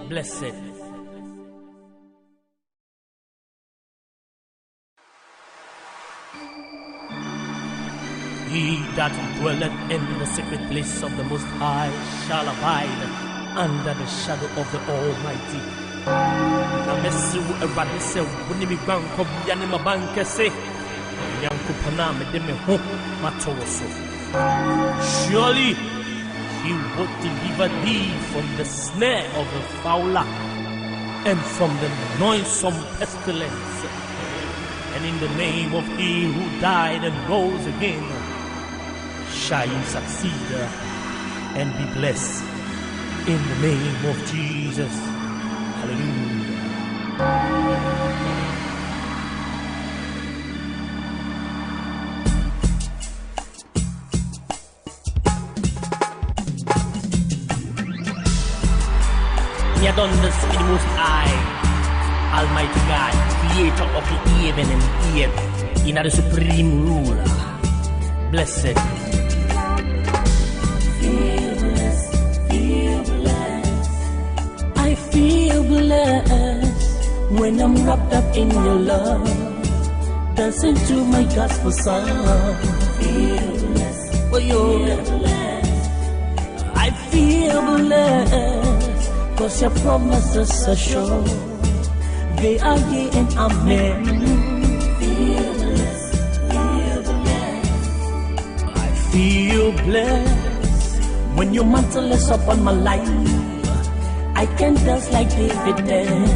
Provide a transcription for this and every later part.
Blessed. He that dwelleth in the secret place of the Most High shall abide under the shadow of the Almighty. Namesu eradise wunimi gwanko biane mabanke se yankupana medeme ho matoso. Surely he will deliver thee from the snare of the fowler and from the noisome pestilence. And in the name of he who died and rose again, shall you succeed and be blessed in the name of Jesus. Hallelujah. He had done this in the Most High, Almighty God, creator of the heaven and earth, in the supreme ruler. Blessed. I feel blessed when I'm wrapped up in your love, dancing to my gospel song. Feel blessed. Oh, feel blessed. I feel blessed, 'cause your promises are sure. They are yea and amen. Feel blessed, feel blessed. I feel blessed when your mantle is upon my life. I can dance like David danced.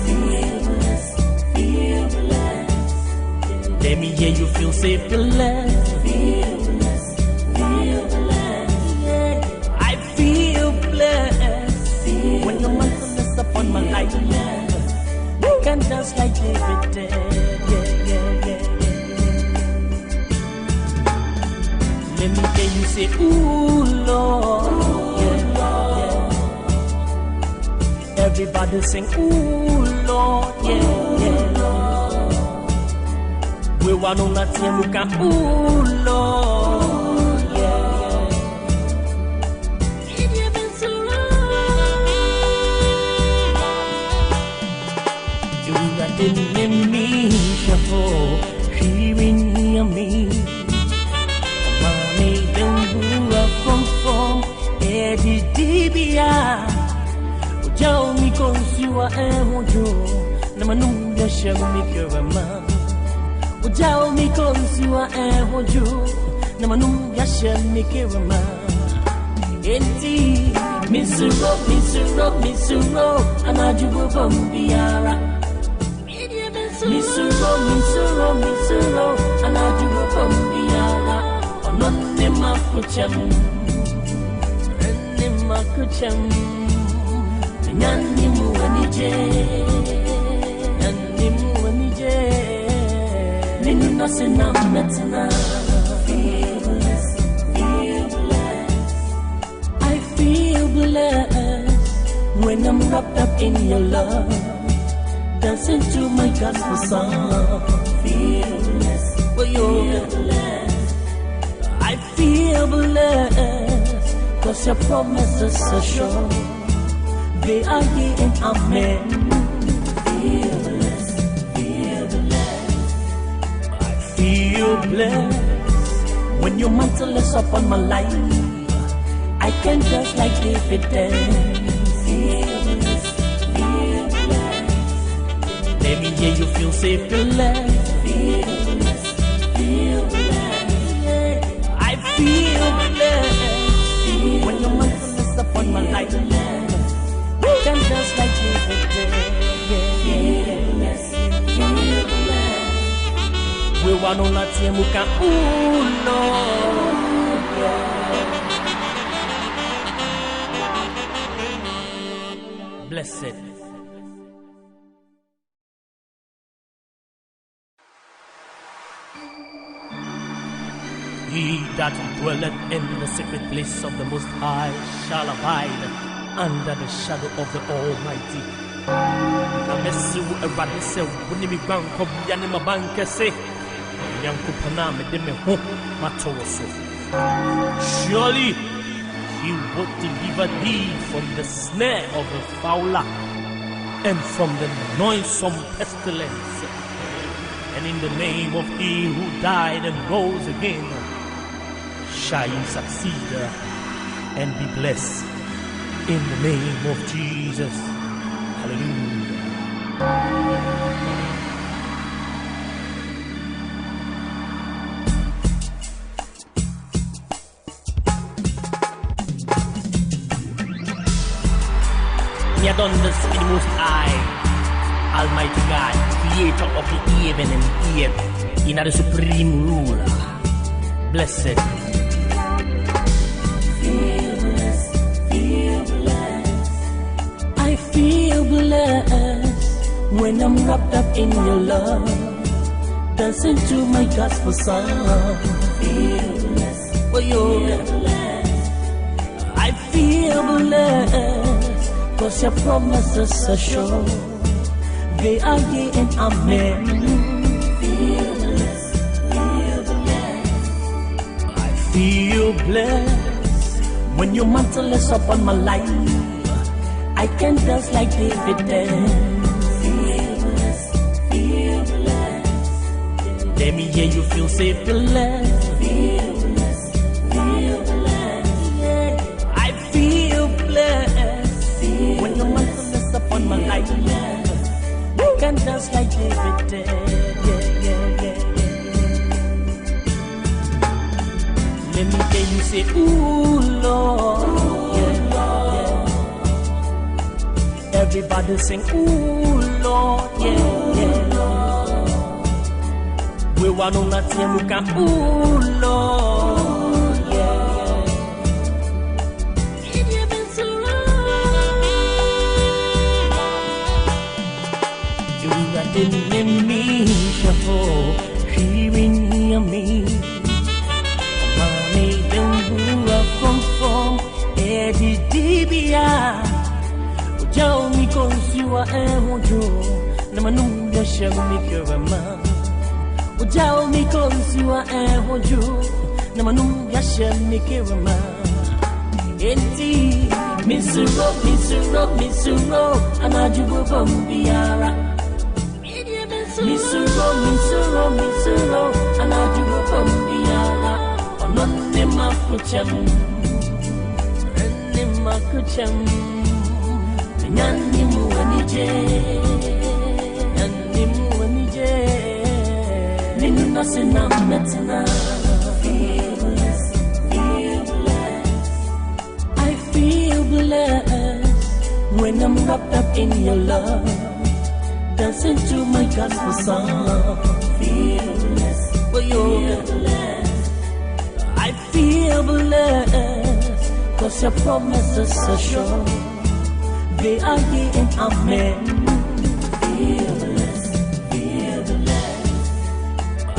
Feel blessed, feel blessed. Let me hear you feel safe, blessed. Feel blessed, feel blessed. Yeah. I feel blessed when your mantle is upon my life. I can dance like David did. Yeah. Let me hear you say, ooh, Lord. Everybody sing, ooh, Lord, yeah. We want to let you look at, ooh, Lord, yeah. You've been so long. You are in me, shuffle, hearing me. Mommy, don't move up from Eddie Dibia. Tell me cause you are Emojo, Namanum Yashamikirama. Tell me cause you are Emojo, Namanum Yashamikirama. Indeed, Missuro, and I do Bombiara. Missuro, and I do Bombiara. Anonima Kucham, Anima Kucham. Nanimu anije, Ninu nasina metina. Feel blessed, feel blessed. I feel blessed when I'm wrapped up in your love, dancing to my gospel song. Feel blessed, feel blessed. I feel blessed, 'cause your promises are sure. They are yea and amen. Feel blessed, feel blessed. I feel blessed when your mantle is upon my life. I can dance like David danced. Feel blessed, feel blessed. Let me hear you feel safe, blessed. Feel blessed, feel blessed. Yeah. I feel blessed when your mantle is upon my life. Can dance like David did. Yeah. We want to let you look at, ooh, Lord. Yeah. Blessed. He that dwelleth in the secret place of the Most High shall abide under the shadow of the Almighty. Namesu eradise wunimi gwanko biane mabanke se yankupana medeme ho matoso. Surely He would deliver thee from the snare of the fowler and from the noisome pestilence. And in the name of He who died and rose again, shall you succeed and be blessed in the name of Jesus. Hallelujah. Me done this in the Most High, Almighty God, Creator of the heaven and earth, in the supreme ruler. Blessed. Feel blessed, feel blessed. I feel blessed when I'm wrapped up in your love. Dancing to my gospel song. Feel blessed, for you. I feel blessed, 'cause your promises are sure. They are yea and amen. Feel blessed, feel blessed. I feel blessed when your mantle is upon my life. I can dance like David danced. Feel blessed, feel blessed. Let me hear you feel safe, blessed. Feel blessed, feel blessed. Yeah. I feel blessed when your mantle is upon my life. I can dance like David did. Let me hear you say, ooh, Lord. Everybody sing, ooh, Lord. We want on that team who can, ooh, Lord. You've been so didn't me shuffle, she been near me. Mommy, don't move from Eddie Dibia. Joe, me consumer, and wojo, Namanum, the shall make your man. Joe, me consumer, and wojo, Namanum, the shall make your man. Eddie, Miss Rock, and I do from Biara. Misuro, and I do from Biara. On Nima Kucham, and Nima Kucham, Nanimu and Nije, Ninasina Metina. Feel blessed, feel blessed. I feel blessed when I'm wrapped up in your love. Dancing to my gospel song. Feel blessed, for you. I feel blessed, 'cause your promises are sure. They are yea and amen. Feel blessed, feel blessed.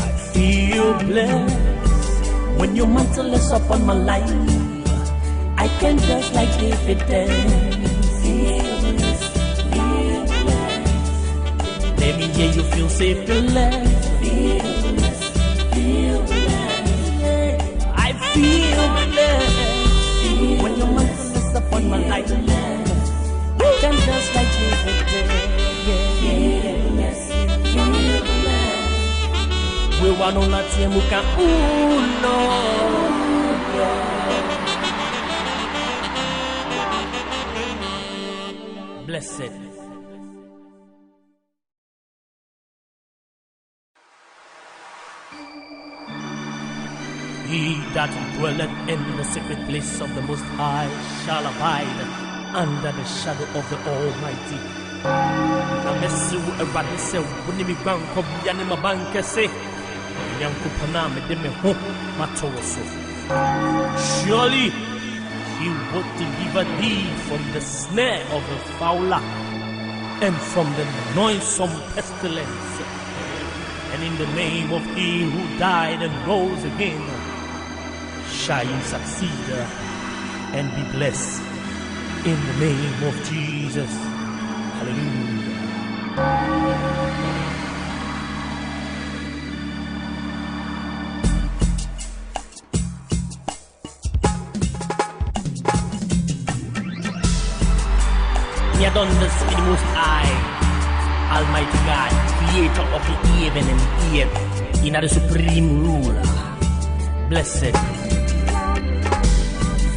I feel blessed when your mantle is upon my life. I can dance like David danced. Feel blessed. Let me hear you feel safe, blessed. Feel blessed. I feel blessed when your mantle is upon my life. I can dance like David did. Feel blessed. We want on that team who can, ooh, Lord. Blessed. He that dwelleth in the secret place of the Most High shall abide under the shadow of the Almighty. Amesu erade se woni mi gwan ko bia ne mabanka se Yankopana me de me ho matoso. Surely He will deliver thee from the snare of the fowler and from the noisome pestilence. And in the name of He who died and rose again, shall you succeed and be blessed in the name of Jesus. Hallelujah. Me done this in the Most High, Almighty God, Creator of the heaven and earth, in the supreme ruler. Blessed.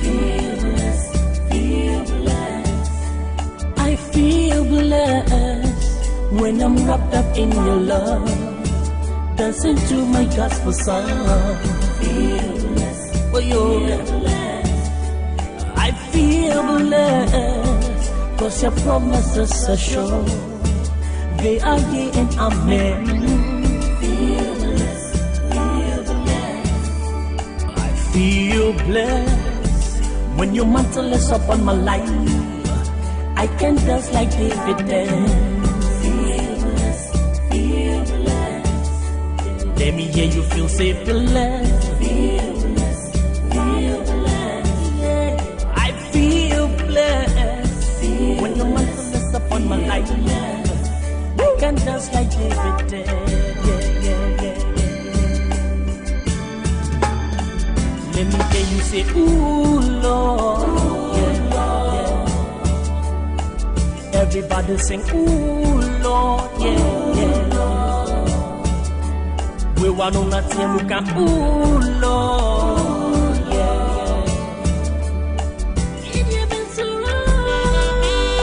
Feel blessed, feel blessed. I feel blessed when I'm wrapped up in your love, dancing to my gospel song. Feel blessed, oh, feel blessed. I feel blessed, 'cause your promises are sure. They are yea and amen. Feel blessed, feel blessed. I feel blessed when your mantle is upon my life. I can dance like David danced. Feel blessed, feel blessed. Let me hear you feel safe, blessed. Feel blessed, feel blessed. Yeah. I feel blessed when your mantle is upon my life. I can dance like David did. Let me hear you say, ooh, Lord. Everybody sing, ooh, Lord, We want on that team who can, ooh, Lord, You've been so wrong.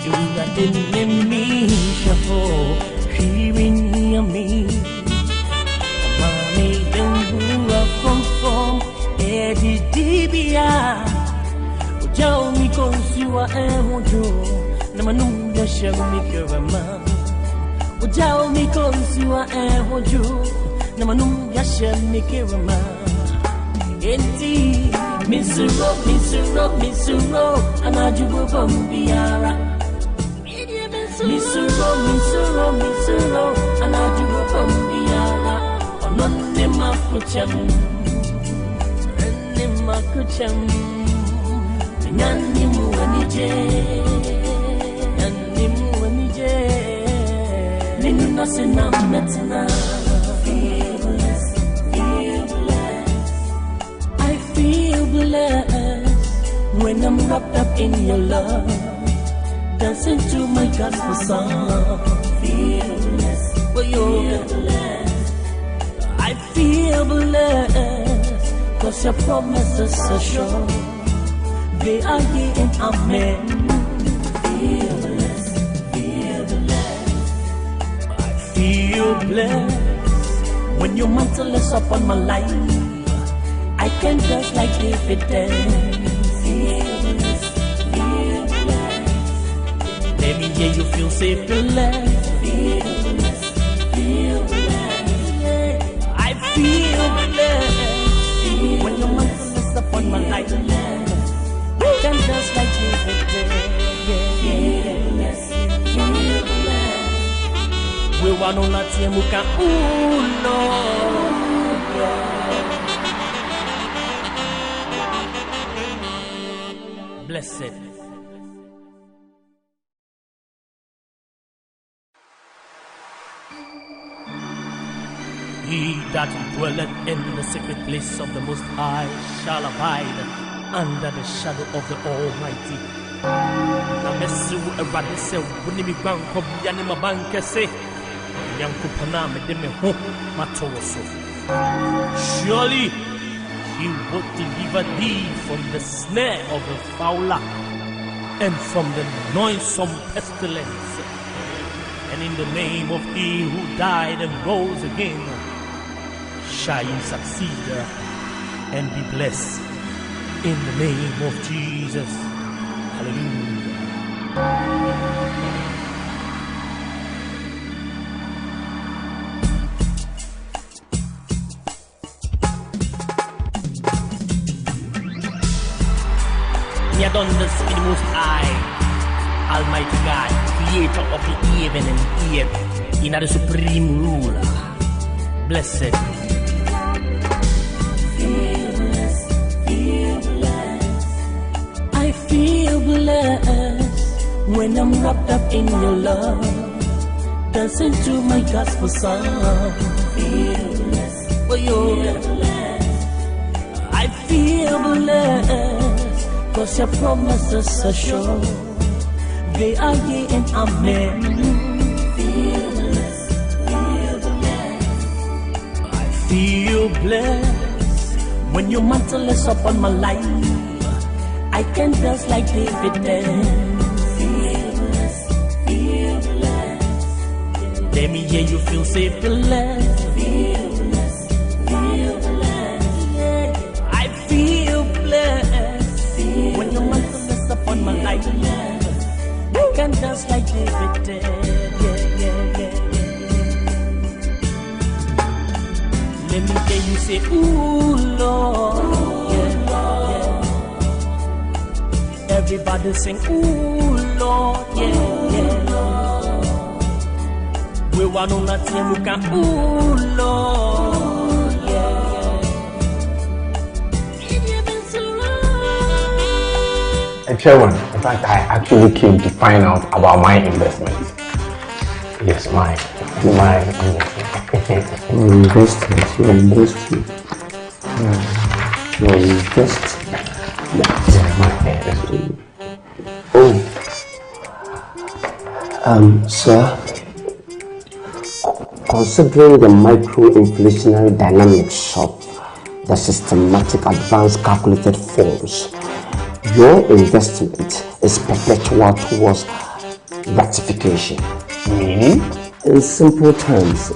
You got the enemy, shuffle, hearing me. Mommy, don't from Eddie Dibia. Tell me, cause you are a wojo. Namanunga shall make your man. Tell me, cause you are a wojo. Namanunga shall make your man. Indeed, Missuro, and I do go from Biara. Missuro, and I do go from Biara. On the Makucham, and the Makucham. Nanimu anije, Ninu nasina metina. Feel blessed, feel blessed. I feel blessed when I'm wrapped up in your love, dancing to my gospel song. Feel blessed, feel blessed. I feel blessed, 'cause your promises are sure. They are yea and amen. Feel blessed, feel blessed. I feel blessed when your mantle is upon my life. I can dance like David danced. Feel blessed, feel blessed. Let me hear you feel safe, blessed. Feel blessed, feel blessed. I feel blessed when your mantle is upon my life. Can just like David did. We want on that team who can, ooh, Lord. Blessed. He that dwelleth in the secret place of the Most High shall abide under the shadow of the Almighty. Namesu eradise wunimi banko biane mabanke se yankupana medeme ho matoso. Surely he will deliver thee from the snare of the fowler and from the noisome pestilence. And in the name of he who died and rose again, shall you succeed and be blessed. In the name of Jesus. Hallelujah. Me done this in the Most High, Almighty God, Creator of the heaven and earth, in the supreme ruler. Blessed. I feel blessed when I'm wrapped up in your love, dancing to my gospel song. Feel blessed, oh, feel blessed. I feel blessed, 'cause your promises are sure. They are ye and amen. I feel blessed when your mantle is upon my life. I can dance like David dance. Feel blessed. Let me hear you feel safe, blessed. Feel blessed. Yeah. I feel blessed when your mantle is upon my life. I can dance like David dance. Yeah. Let me hear you say, ooh, Lord. Yeah. Everybody sing, ooh, Lord. Yeah. We want on that team, we can, ooh, Lord. Yeah. And Chairman, in fact, I actually came to find out about my investment. Yes, my investment. Your investment. Your investment. Sir, considering the micro-inflationary dynamics of the systematic advanced calculated forms, your investment is perpetual towards ratification. Meaning? In simple terms,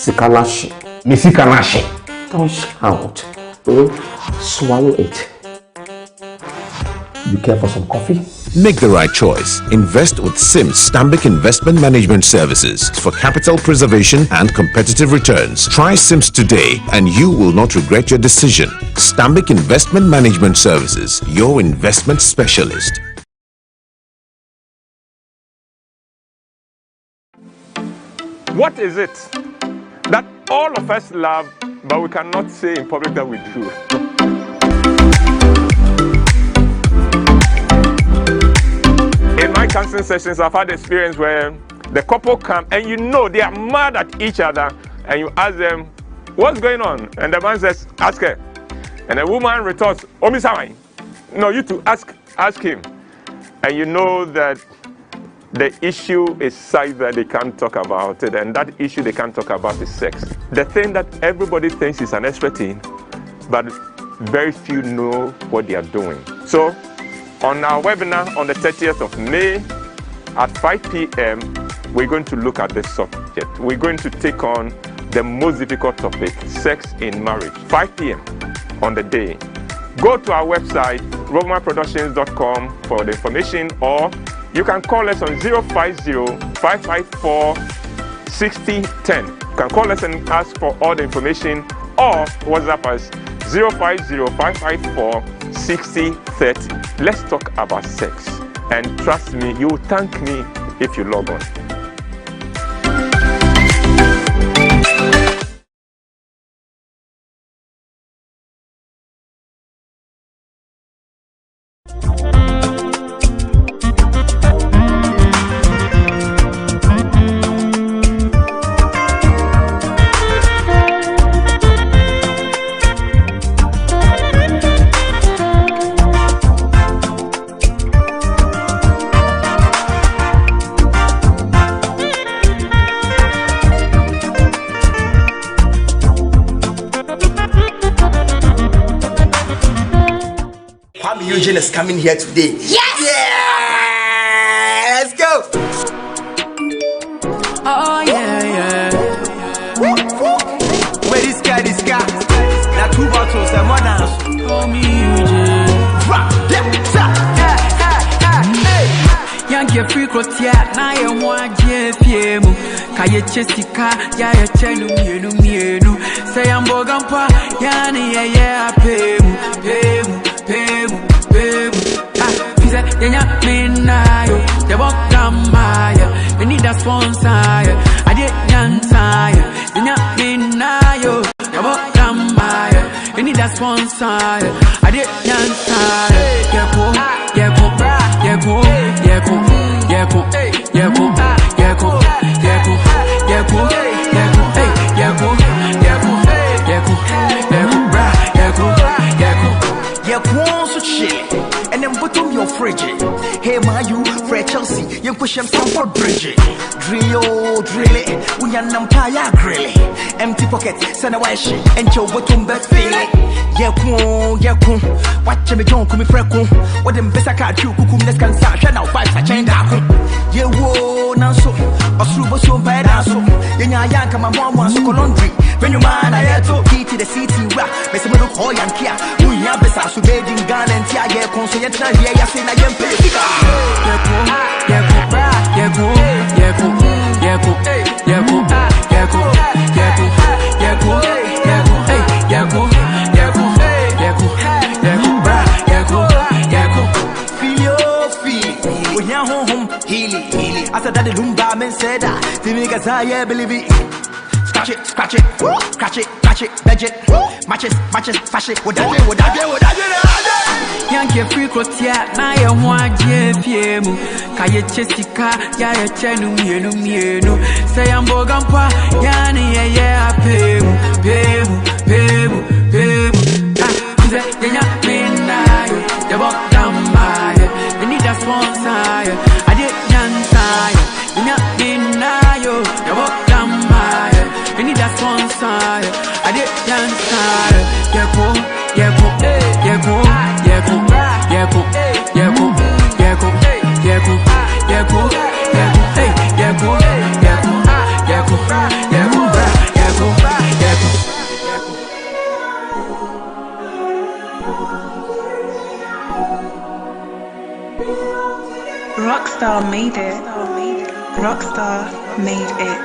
Sikanashi. Misikanashi. Don't shout. Swallow it. You care for some coffee? Make the right choice. Invest with SIMS Stanbic Investment Management Services for capital preservation and competitive returns. Try SIMS today and you will not regret your decision. Stanbic Investment Management Services, your investment specialist. What is it that all of us love, but we cannot say in public that we do? In my counseling sessions, I've had experience where the couple come and you know they are mad at each other, and you ask them, what's going on? And the man says, ask her. And the woman retorts, Omisawai. No, you two, ask him. And you know that the issue is such that they can't talk about it, and that issue they can't talk about is sex. The thing that everybody thinks is an expert in, but very few know what they are doing. So, on our webinar on the 30th of May at 5 p.m., we're going to look at this subject. We're going to take on the most difficult topic, sex in marriage. 5 p.m. on the day. Go to our website, rovermanproductions.com for the information, or you can call us on 050-554-6010. You can call us and ask for all the information, or WhatsApp us 050-554-6030. Let's talk about sex. And trust me, you will thank me if you log on. Kwame is coming here today. Yes! Yeah! Let's go! Oh, yeah. Where this guy? Now 2 bottles and one dance. Call me Eugene. Young free cross, yeah, now you want JPM. Kaya Chestica, ya chenu mienu. Say I'm Bogampa, yani, yeah, pay mu. Yenya minayo, the walk maya, we need a sponsor, I did yansaya, yenya minayo, the walk maya, we need a sponsor, I did yansaya, to your fridge. Hey, my you, Fred Chelsea, you push him for bridge. Drill, drill it, we are Nampire grill. Empty pocket, send a wash, and your bottom best feel it. Yeah, watch me don't come freckle. What them best I can't you cook this can start now 5 I change that. Yeah, whoa, now so a super so bad so. Yanka, my mom wants to laundry. When you man, I had to key to the city rap. Miss a little boy and Kia. We have the Sasu bathing gun and Tia, yeah, consent. Yeah, I say, I am pay. After that, the Lumba men said that the niggas I believe it. Scratch it, scratch it, scratch it, scratch it, budget, matches, fash it. What I do? Yankee free crotia, na ya mwaje piemu. Kaye chesika, ya chenu mienu. Say I'm bogampa, yani ya pemu. Ah, yenya minayo, ya bokamaye. You need a sponsor, I did yansaya. Yenya minayo, ya bokamaye. You need a sponsor, I did yansaya. Rockstar made it. Rockstar made it.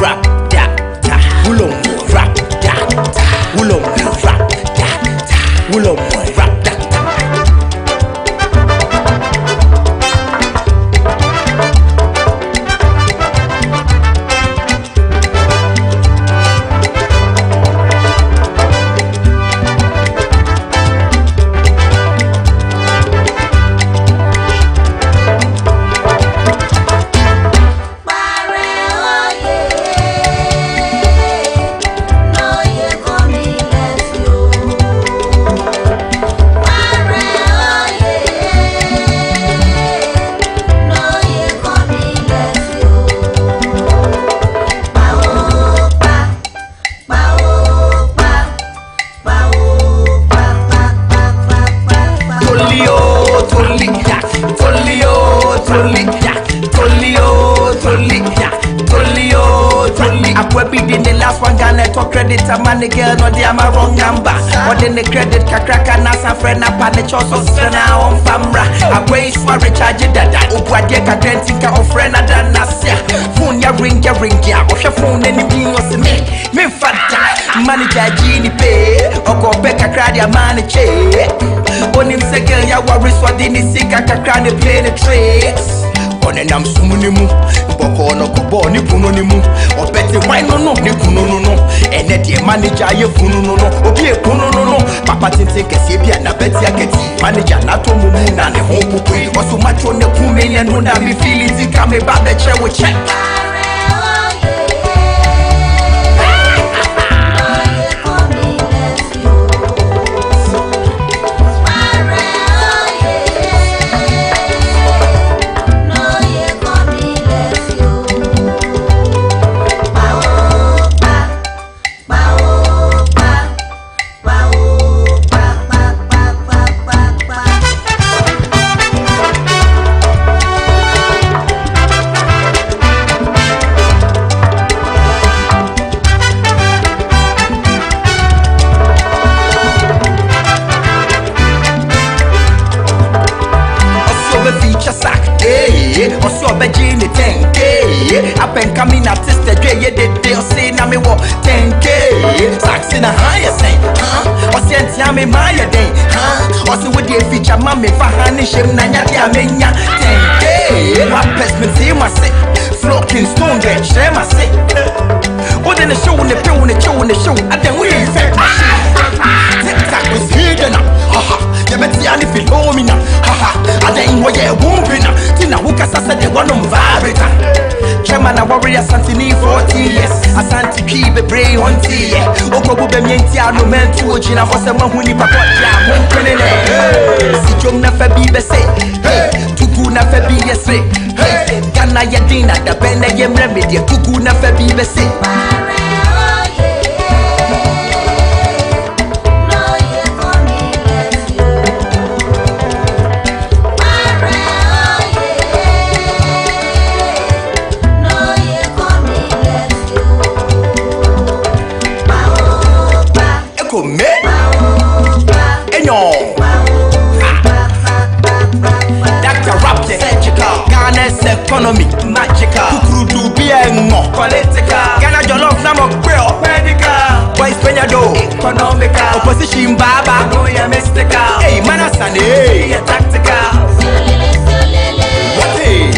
Rap that, ulom rap that, ulom rap that, ulom rap that. The girl no they am a wrong number. But then the credit kakraka nasa friend up and the choso sena on famra. I wait for recharge dada. Upwa dia ka denting ka friend ada nasia. Phone ya ring ya. Off your phone any was me fata. Manager Gini pay. Oko beka crowd ya manager. On him say girl ya worry swadini sika kakra they play the tricks. Nam sumunimu, boko no kubo ni puno ni mu. Opete wine no ni kuno no. Ene die manager ye funu no. Obi e kuno no. Papa tinte kesi bia na beti aketi. Manager na to mu na ne ho pupui. Oso macho ne kume ne no na mi feel it come back the chair we check. Up and coming artist, the day they'll say, na me wo 10K. Sax in a higher say, or send Yami Maya day, also with the feature mammy for Hanishim Nanya 10K. What best me see my say, floating stone there, share my say. What in the show, in the show, in the show, in the show, and then we infect my shit. TikTok was hidden up, Yebetiani Philomena. Haha, I didn't wear a woman. Tina Wukasa said they want them vibrata. Chairman, a warrior Santini 40 years. Asanti keep a brave on tea. Okobu Bemientia no man to China for someone who nipa jam. Si Jom na Fabi say, hey, Tugu na Fabi say, hey, Gana Yadina, the Bena Yem Remedy, Tugu na Fabi say. Economy, magical. Kukuru do be a more political. Gana jollof namo grill, medical. Boys penyado, economical. Opposition baba, no ya mystical. Hey, manasane, yeah tactical. What hey?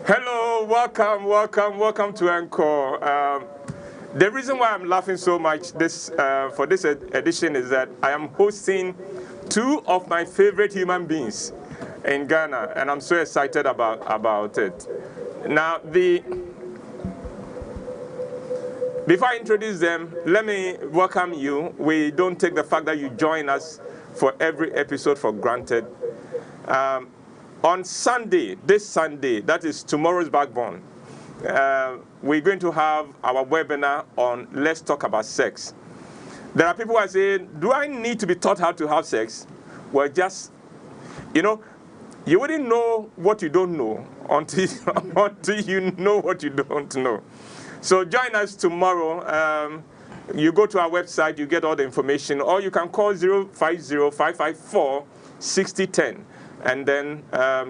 Hello, welcome to Encore. The reason why I'm laughing so much for this edition is that I am hosting two of my favorite human beings in Ghana, and I'm so excited about it. Now, before I introduce them, let me welcome you. We don't take the fact that you join us for every episode for granted. On Sunday, this Sunday, that is tomorrow's backbone, we're going to have our webinar on Let's Talk About Sex. There are people who are saying, do I need to be taught how to have sex? Well, just, you wouldn't know what you don't know until you know what you don't know. So join us tomorrow. You go to our website, you get all the information, or you can call 050-554-6010. And then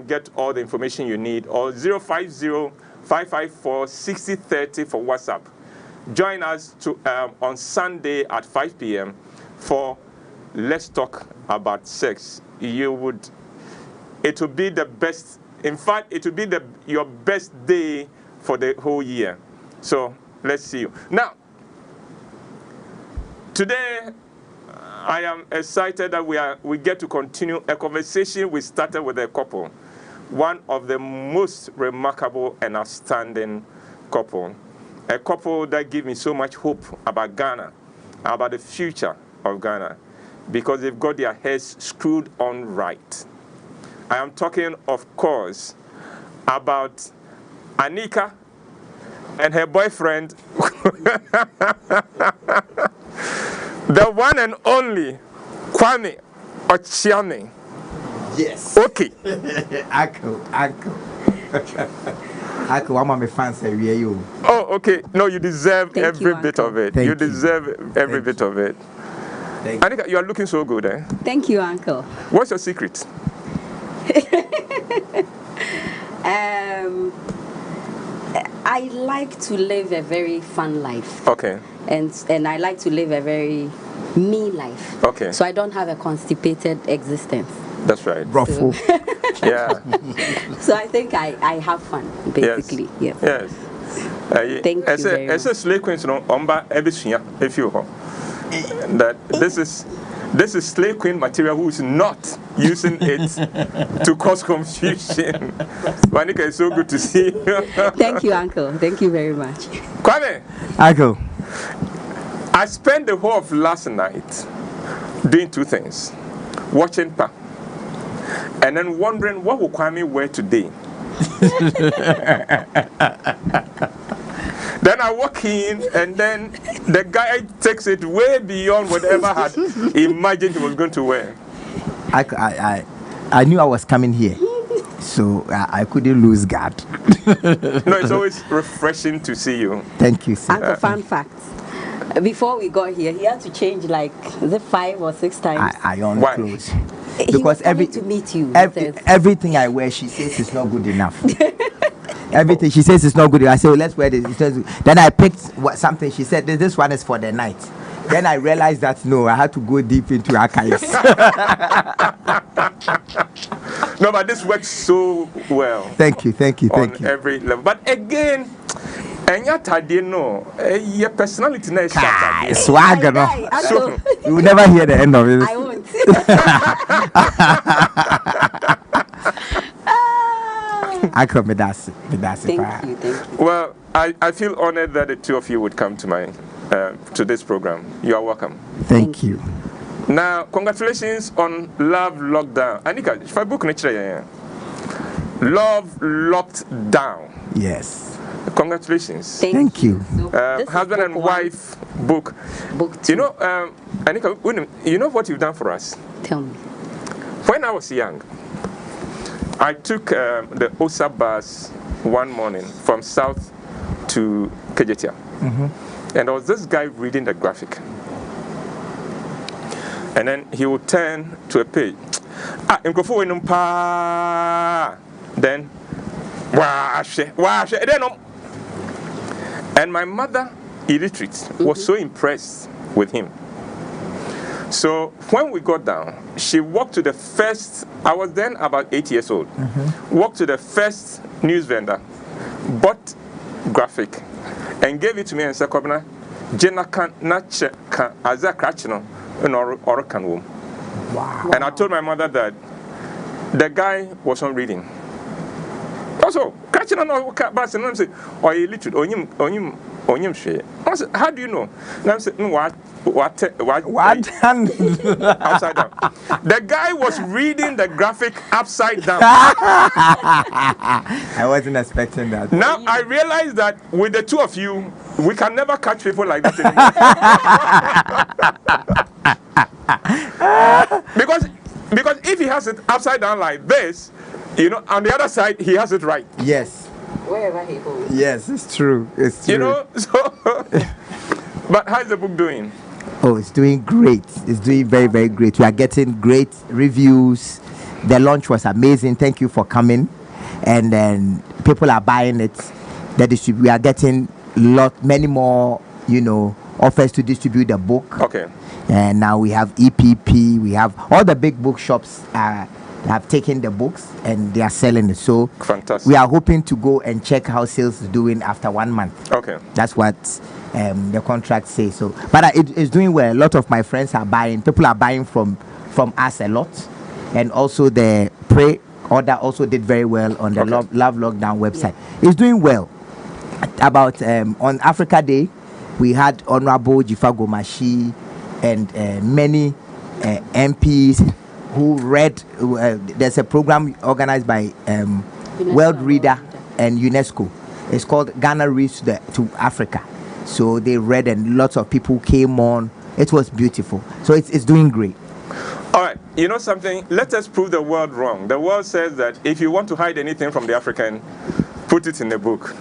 get all the information you need, or 050-554-6030 for WhatsApp. Join us on Sunday at 5 p.m. for Let's Talk About Sex. It will be the best, in fact, it will be your best day for the whole year. So let's see you. Now, today, I am excited that we get to continue a conversation we started with a couple, one of the most remarkable and outstanding couple, a couple that give me so much hope about Ghana, about the future of Ghana, because they've got their heads screwed on right. I am talking, of course, about Annica and her boyfriend, the one and only Kwame Okyeame. Yes. Okay. Uncle. Uncle, I'm a fan, say, you. Oh, okay. No, you deserve every bit of it. You Thank deserve every bit of it. Annica, you are looking so good, eh? Thank you, Uncle. What's your secret? I like to live a very fun life. Okay. And I like to live a very me life. Okay. So I don't have a constipated existence. That's right. Ruffle. Yeah. So I think I have fun, basically. Yes. Yes. Thank you very much. As a slave queen, if you that this is slave queen material who is not using it to cause confusion. Annica, it's so good to see you. Thank you, Uncle. Thank you very much. Kwame. Uncle. I spent the whole of last night doing two things. Watching Pa. And then wondering what will Kwame wear today. Then I walk in, and then the guy takes it way beyond whatever I had imagined he was going to wear. I knew I was coming here, so I couldn't lose guard. No, it's always refreshing to see you. Thank you, sir. Uncle, fun fact. Before we got here, he had to change like 5 or 6 times. I own Why? clothes. He Because was to meet you. everything I wear, she says it's not good enough. Everything she says is not good. I say, well, let's wear this. Then I picked something. She said, this one is for the night. Then I realized that no, I had to go deep into archives. No, but this works so well. Thank you. On every level. But again, and your personality is swagger, no. So, You will never hear the end of it. I won't. Thank you. Well, I feel honored that the two of you would come to to this program. You are welcome. Thank you. Now, congratulations on Love Lockdown. Annica, if I book Love Locked Down. Yes. Congratulations. Thank you. Husband and wife book. Book 2. You know, Annica, you know what you've done for us? Tell me. When I was young, I took the OSA bus one morning from South to Kejetia. And there was this guy reading the graphic. And then he would turn to a page. Then, and my mother, illiterate, was so impressed with him. So when we got down, she walked to the first, I was then about 8 years old, walked to the first news vendor, bought graphic, and gave it to me and said, Kobna, Jenna can not check as a crachino in Orokan womb. Wow. And I told my mother that the guy was not reading. Also, catching on our bus and I'm saying, or illiterate, or share. How do you know? And I'm saying, what? Upside down. The guy was reading the graphic upside down. I wasn't expecting that. Now I realize that with the two of you, we can never catch people like that anymore. Because if he has it upside down like this, you know, on the other side he has it right. Yes. Wherever he holds. Yes, it's true. It's true. You know, so but how's the book doing? Oh, it's doing great. It's doing very, very great. We are getting great reviews. The launch was amazing. Thank you for coming. And then people are buying it. We are getting many more, offers to distribute the book. Okay. And now we have EPP. We have all the big bookshops have taken the books and they are selling it. So fantastic. We are hoping to go and check how sales is doing after 1 month. Okay. That's what the contract says. So, but it's doing well. A lot of my friends are buying. People are buying from us a lot, and also the pre-order also did very well on the Love Lockdown website. Yeah. It's doing well. About on Africa Day, we had Honorable Jifago Mashi and many MPs who read. There's a program organized by World Reader and UNESCO. It's called Ghana Reads to Africa. So they read and lots of people came on. It was beautiful. So it's doing great. All right. You know something? Let us prove the world wrong. The world says that if you want to hide anything from the African, put it in the book.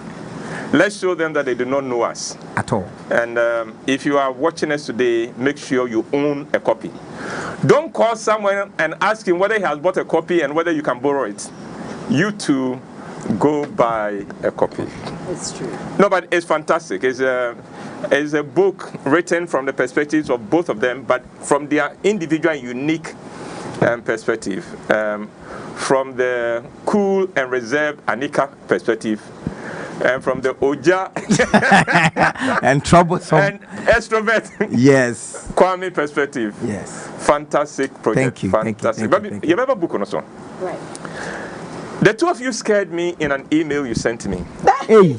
Let's show them that they do not know us at all. And if you are watching us today, make sure you own a copy. Don't call someone and ask him whether he has bought a copy and whether you can borrow it. You too, go buy a copy. It's true. No, but it's fantastic. It's a book written from the perspectives of both of them, but from their individual and unique perspective. From the cool and reserved Annica perspective, and from the Oja and troublesome and extrovert Kwame perspective. Yes. Fantastic project. Thank you. Fantastic. But you have a book on us. Right. The two of you scared me in an email you sent to me. Hey.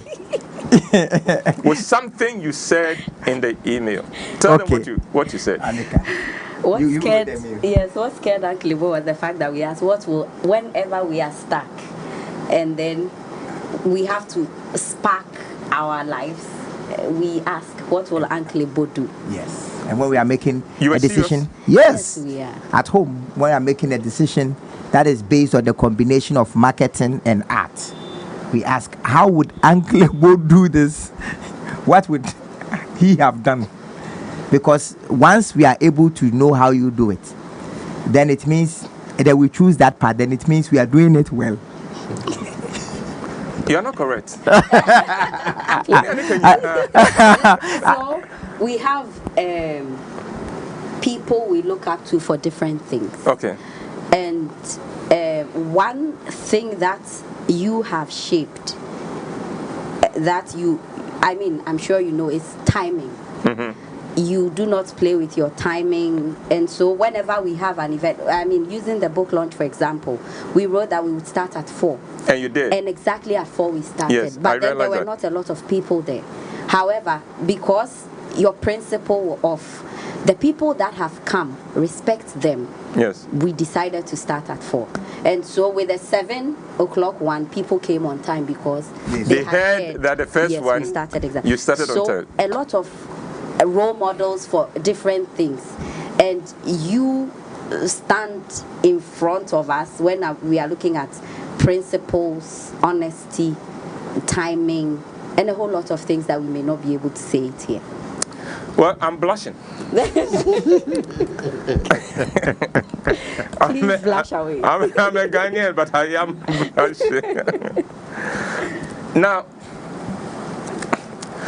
With something you said in the email. Tell them what you said. Annica. What scared Uncle Ibo was the fact that we asked whenever we are stuck and then we have to spark our lives, we ask, what will Uncle Ibo do? Yes. And when we are making a decision, yes, we are. At home, when we are making a decision that is based on the combination of marketing and art, we ask, how would Uncle Ibo do this? What would he have done? Because once we are able to know how you do it, then it means that we choose that path, then it means we are doing it well. You are not correct. So we have people we look up to for different things. Okay. And one thing that you have shaped, I'm sure you know, is timing. Mm-hmm. You do not play with your timing, and so whenever we have an event, using the book launch for example, we wrote that we would start at 4. And you did. And exactly at 4 we started. Yes, but then there were not a lot of people there. However, because your principle of the people that have come, respect them. Yes. We decided to start at 4. And so with the 7 o'clock one, people came on time because they heard that the first one, we started exactly. You started on time. So a lot of role models for different things, and you stand in front of us when we are looking at principles, honesty, timing, and a whole lot of things that we may not be able to say it here. Well, I'm blushing. Please blush away. I'm a Ghanaian, but I am blushing. Now,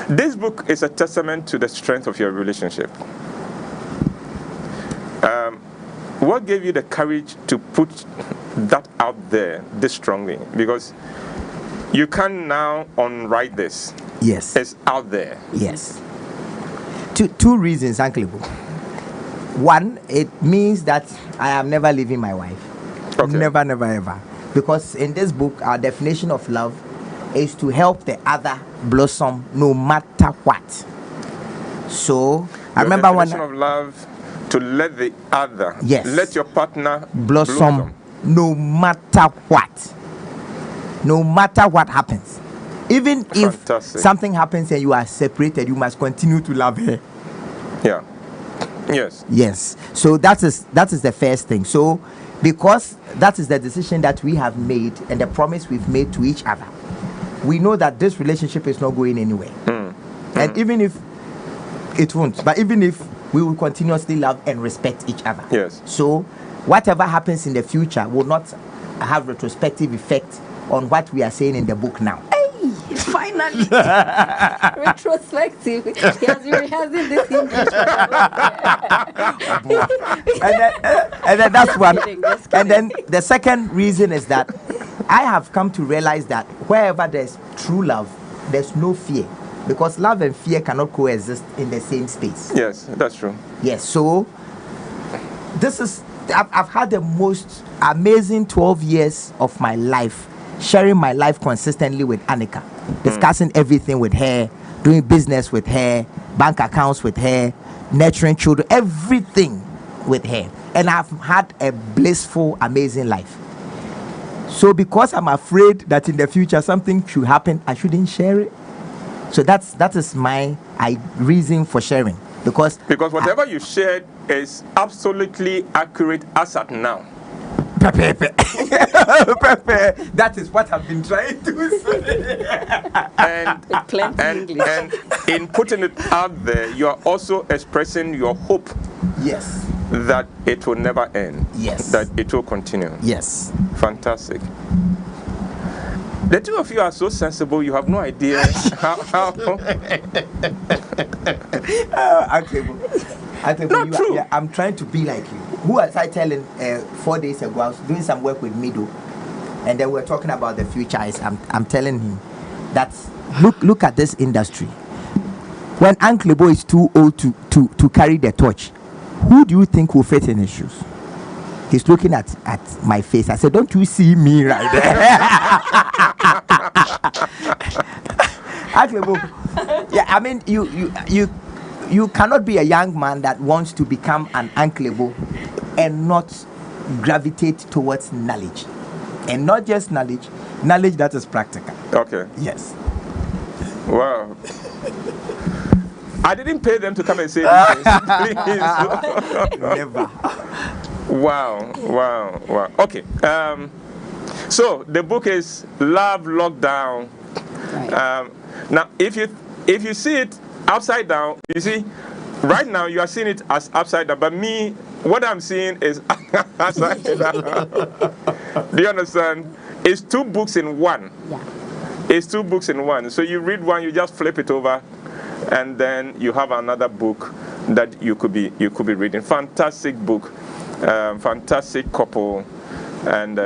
this book is a testament to the strength of your relationship. What gave you the courage to put that out there this strongly? Because you can now unwrite this. Yes. It's out there. Yes. Two reasons, Uncle Ibo. One, it means that I am never leaving my wife. Okay. Never, ever. Because in this book, our definition of love is to help the other blossom no matter what. So I remember when of love, to let the other, let your partner blossom no matter what. No matter what happens. Even if something happens and you are separated, you must continue to love her. Yeah. Yes. Yes. So that is the first thing. So because that is the decision that we have made and the promise we've made to each other, we know that this relationship is not going anywhere. And even if it won't, but even if we will continuously love and respect each other. Yes. So whatever happens in the future will not have retrospective effect on what we are saying in the book now. Finally, retrospective. He has been rehearsing this English. and then that's one. And then the second reason is that I have come to realize that wherever there's true love, there's no fear, because love and fear cannot coexist in the same space. Yes, that's true. Yes. So this is I've had the most amazing 12 years of my life, sharing my life consistently with Annica, discussing everything with her, doing business with her, bank accounts with her, nurturing children, everything with her. And I've had a blissful, amazing life. So because I'm afraid that in the future something should happen, I shouldn't share it. So that is my reason for sharing. Because whatever you shared is absolutely accurate as at now. Pepe. That is what I've been trying to say. And in putting it out there, you are also expressing your hope. Yes. That it will never end. Yes. That it will continue. Yes. Fantastic. The two of you are so sensible, you have no idea how Not true. I'm trying to be like you. Who was I telling 4 days ago? I was doing some work with Mido, and then we're talking about the future. I'm telling him that look at this industry. When Uncle Boy is too old to carry the torch, who do you think will fit in his shoes? He's looking at my face. I said, don't you see me right there? Actually, yeah, I mean, you cannot be a young man that wants to become an unclebo and not gravitate towards knowledge. And not just knowledge that is practical. Okay. Yes. Wow. I didn't pay them to come and say these things. Please. Never. Wow. Okay. So the book is Love Lockdown. Right. Now, if you see it upside down, you see, right now you are seeing it as upside down, but me, what I'm seeing is upside down. Do you understand? It's 2 books in one. Yeah. It's 2 books in one. So you read one, you just flip it over, and then you have another book that you could be reading. Fantastic book, fantastic couple, and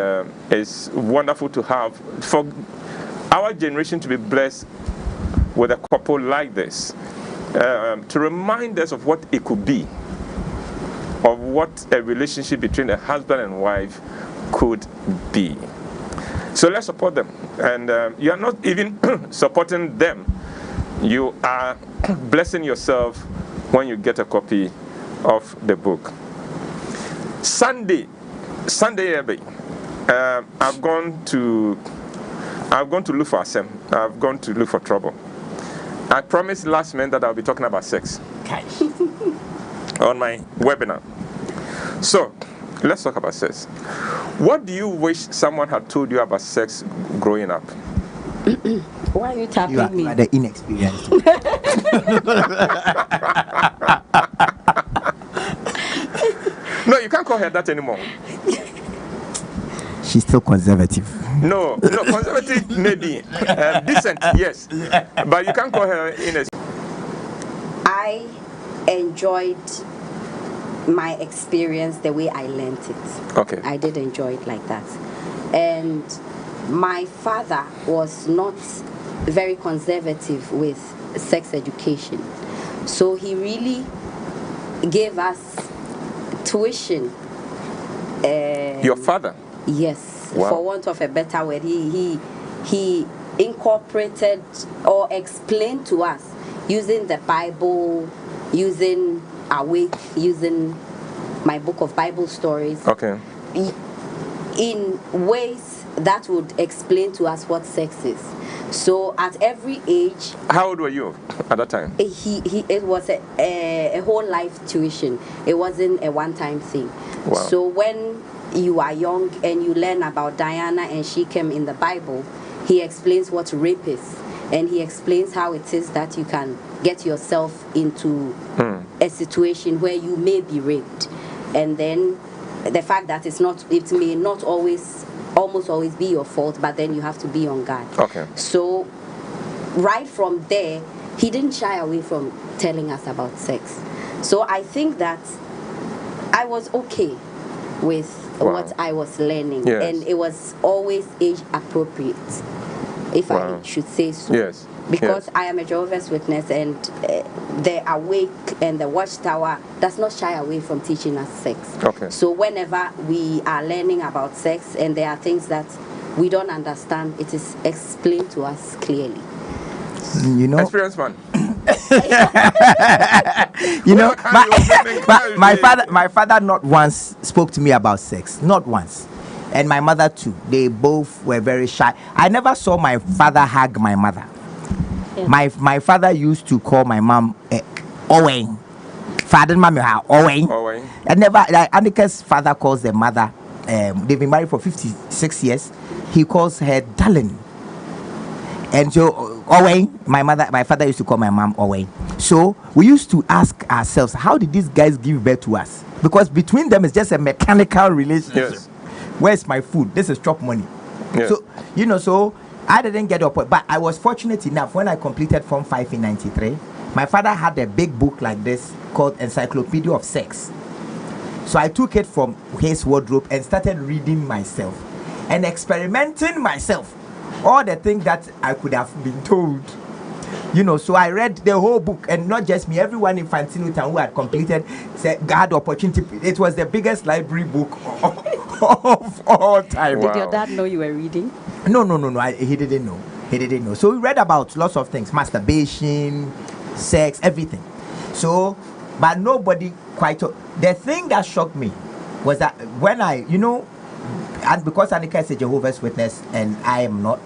it's wonderful to have for our generation to be blessed with a couple like this, to remind us of what it could be, of what a relationship between a husband and wife could be. So let's support them. And you are not even supporting them. You are blessing yourself when you get a copy of the book. Sunday, I've gone to look for Asem. I've gone to look for trouble. I promised last month that I'll be talking about sex on my webinar. So, let's talk about sex. What do you wish someone had told you about sex growing up? Why are you tapping me? You are the inexperienced. No, you can't call her that anymore. She's still conservative. No, conservative maybe. Decent, yes. But you can't call her inexperienced. I enjoyed my experience the way I learned it. Okay. I did enjoy it like that. And my father was not very conservative with sex education. So he really gave us tuition. Your father? Yes. Wow. For want of a better word, he incorporated or explained to us using the Bible, using Awake, using my book of Bible stories. Okay. In ways that would explain to us what sex is. So at every age. How old were you at that time? It was a whole life tuition. It wasn't a one-time thing. Wow. So when you are young and you learn about Diana and Shechem in the Bible, he explains what rape is, and he explains how it is that you can get yourself into a situation where you may be raped, and then the fact that it may not almost always be your fault, but then you have to be on guard. Okay. So right from there, he didn't shy away from telling us about sex. So I think that I was okay with what I was learning, and it was always age appropriate, if I should say so. Yes. Because I am a Jehovah's Witness, and the Awake and the Watchtower does not shy away from teaching us sex. Okay. So whenever we are learning about sex and there are things that we don't understand, it is explained to us clearly. You know, experienced man. You know, my father not once spoke to me about sex, not once, and my mother too. They both were very shy. I never saw my father hug my mother. Yeah. My father used to call my mom Owen. Father, mommy, Owen. Owen. And never. Like, Annica's father calls the mother they've been married for 56 years. He calls her darling. And so Owen, my father used to call my mom Owen. So we used to ask ourselves, how did these guys give birth to us? Because between them it's just a mechanical relationship. Yes. Where's my food? This is chop money. Yes. So so I didn't get up, but I was fortunate enough when I completed Form 5 in 93. My father had a big book like this called Encyclopedia of Sex. So I took it from his wardrobe and started reading myself and experimenting myself. All the things that I could have been told. So I read the whole book, and not just me, everyone in Fantino Town who had completed said had opportunity. It was the biggest library book of all time. Did your dad know you were reading? No. He didn't know. So we read about lots of things: masturbation, sex, everything. So, but nobody quite. The thing that shocked me was that when and because Annica is a Jehovah's Witness and I am not,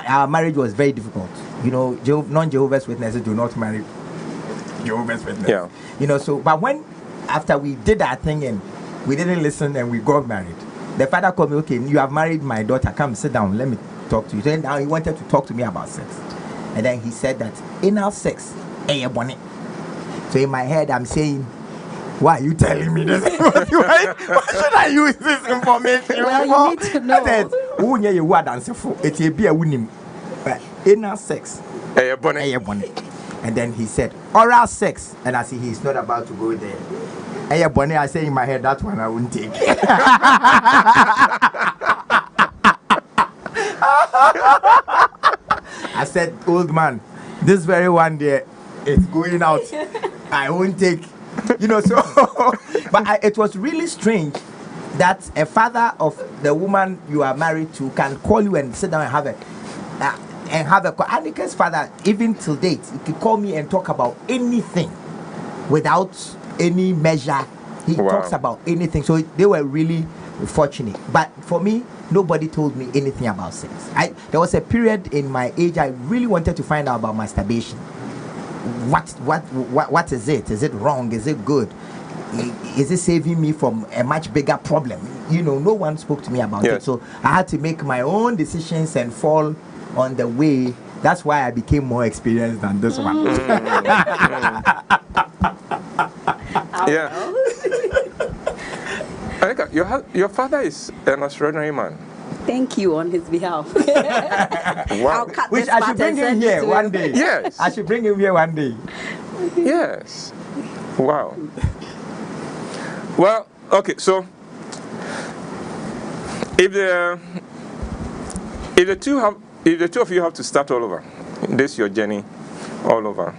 our marriage was very difficult. Non-Jehovah's Witnesses do not marry Jehovah's Witnesses. Yeah. So, but after we did that thing and we didn't listen and we got married, the father called me, okay, you have married my daughter, come sit down, let me talk to you. Then now he wanted to talk to me about sex. And then he said that anal sex, bonnet. So in my head, I'm saying, why are you telling me this? Why should I use this information? Well, you need to know. It's a anal sex. Bonnet. And then he said, oral sex. And I see he's not about to go there. Bonnet, I say in my head, that one I wouldn't take. I said, old man, this very one there is going out. I won't take. So but it was really strange that a father of the woman you are married to can call you and sit down and have a Annica's father, even till date, he could call me and talk about anything without any measure. He talks about anything. So they were really fortunate. But for me, nobody told me anything about sex. There was a period in my age I really wanted to find out about masturbation. What is it? Is it wrong? Is it good? Is it saving me from a much bigger problem? No one spoke to me about it. So I had to make my own decisions and fall on the way. That's why I became more experienced than this one. Yeah. Annica, your father is an extraordinary man. Thank you on his behalf. Wow. Which I should bring him here one day. Yes. I should bring him here one day. Yes. Wow. Well, okay, so if the two of you have to start all over, this your journey all over,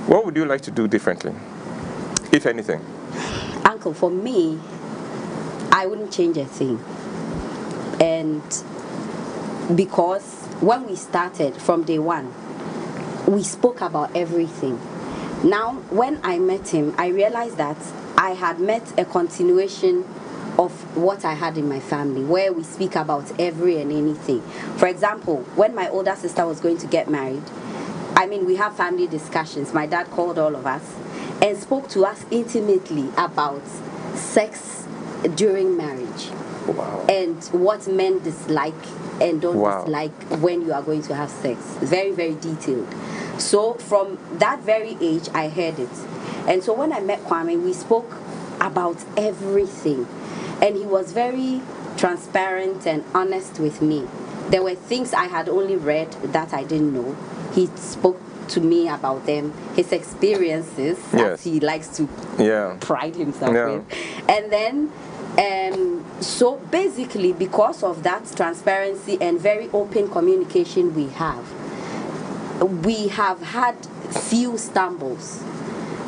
what would you like to do differently, if anything? Uncle, for me, I wouldn't change a thing. And because when we started from day one, we spoke about everything. Now, when I met him, I realized that I had met a continuation of what I had in my family, where we speak about every and anything. For example, when my older sister was going to get married, we have family discussions. My dad called all of us and spoke to us intimately about sex during marriage. Wow. And what men dislike and don't dislike when you are going to have sex. Very, very detailed. So from that very age, I heard it. And so when I met Kwame, we spoke about everything. And he was very transparent and honest with me. There were things I had only read that I didn't know. He spoke to me about them, his experiences, as he likes to pride himself with. And then so basically, because of that transparency and very open communication we have had few stumbles.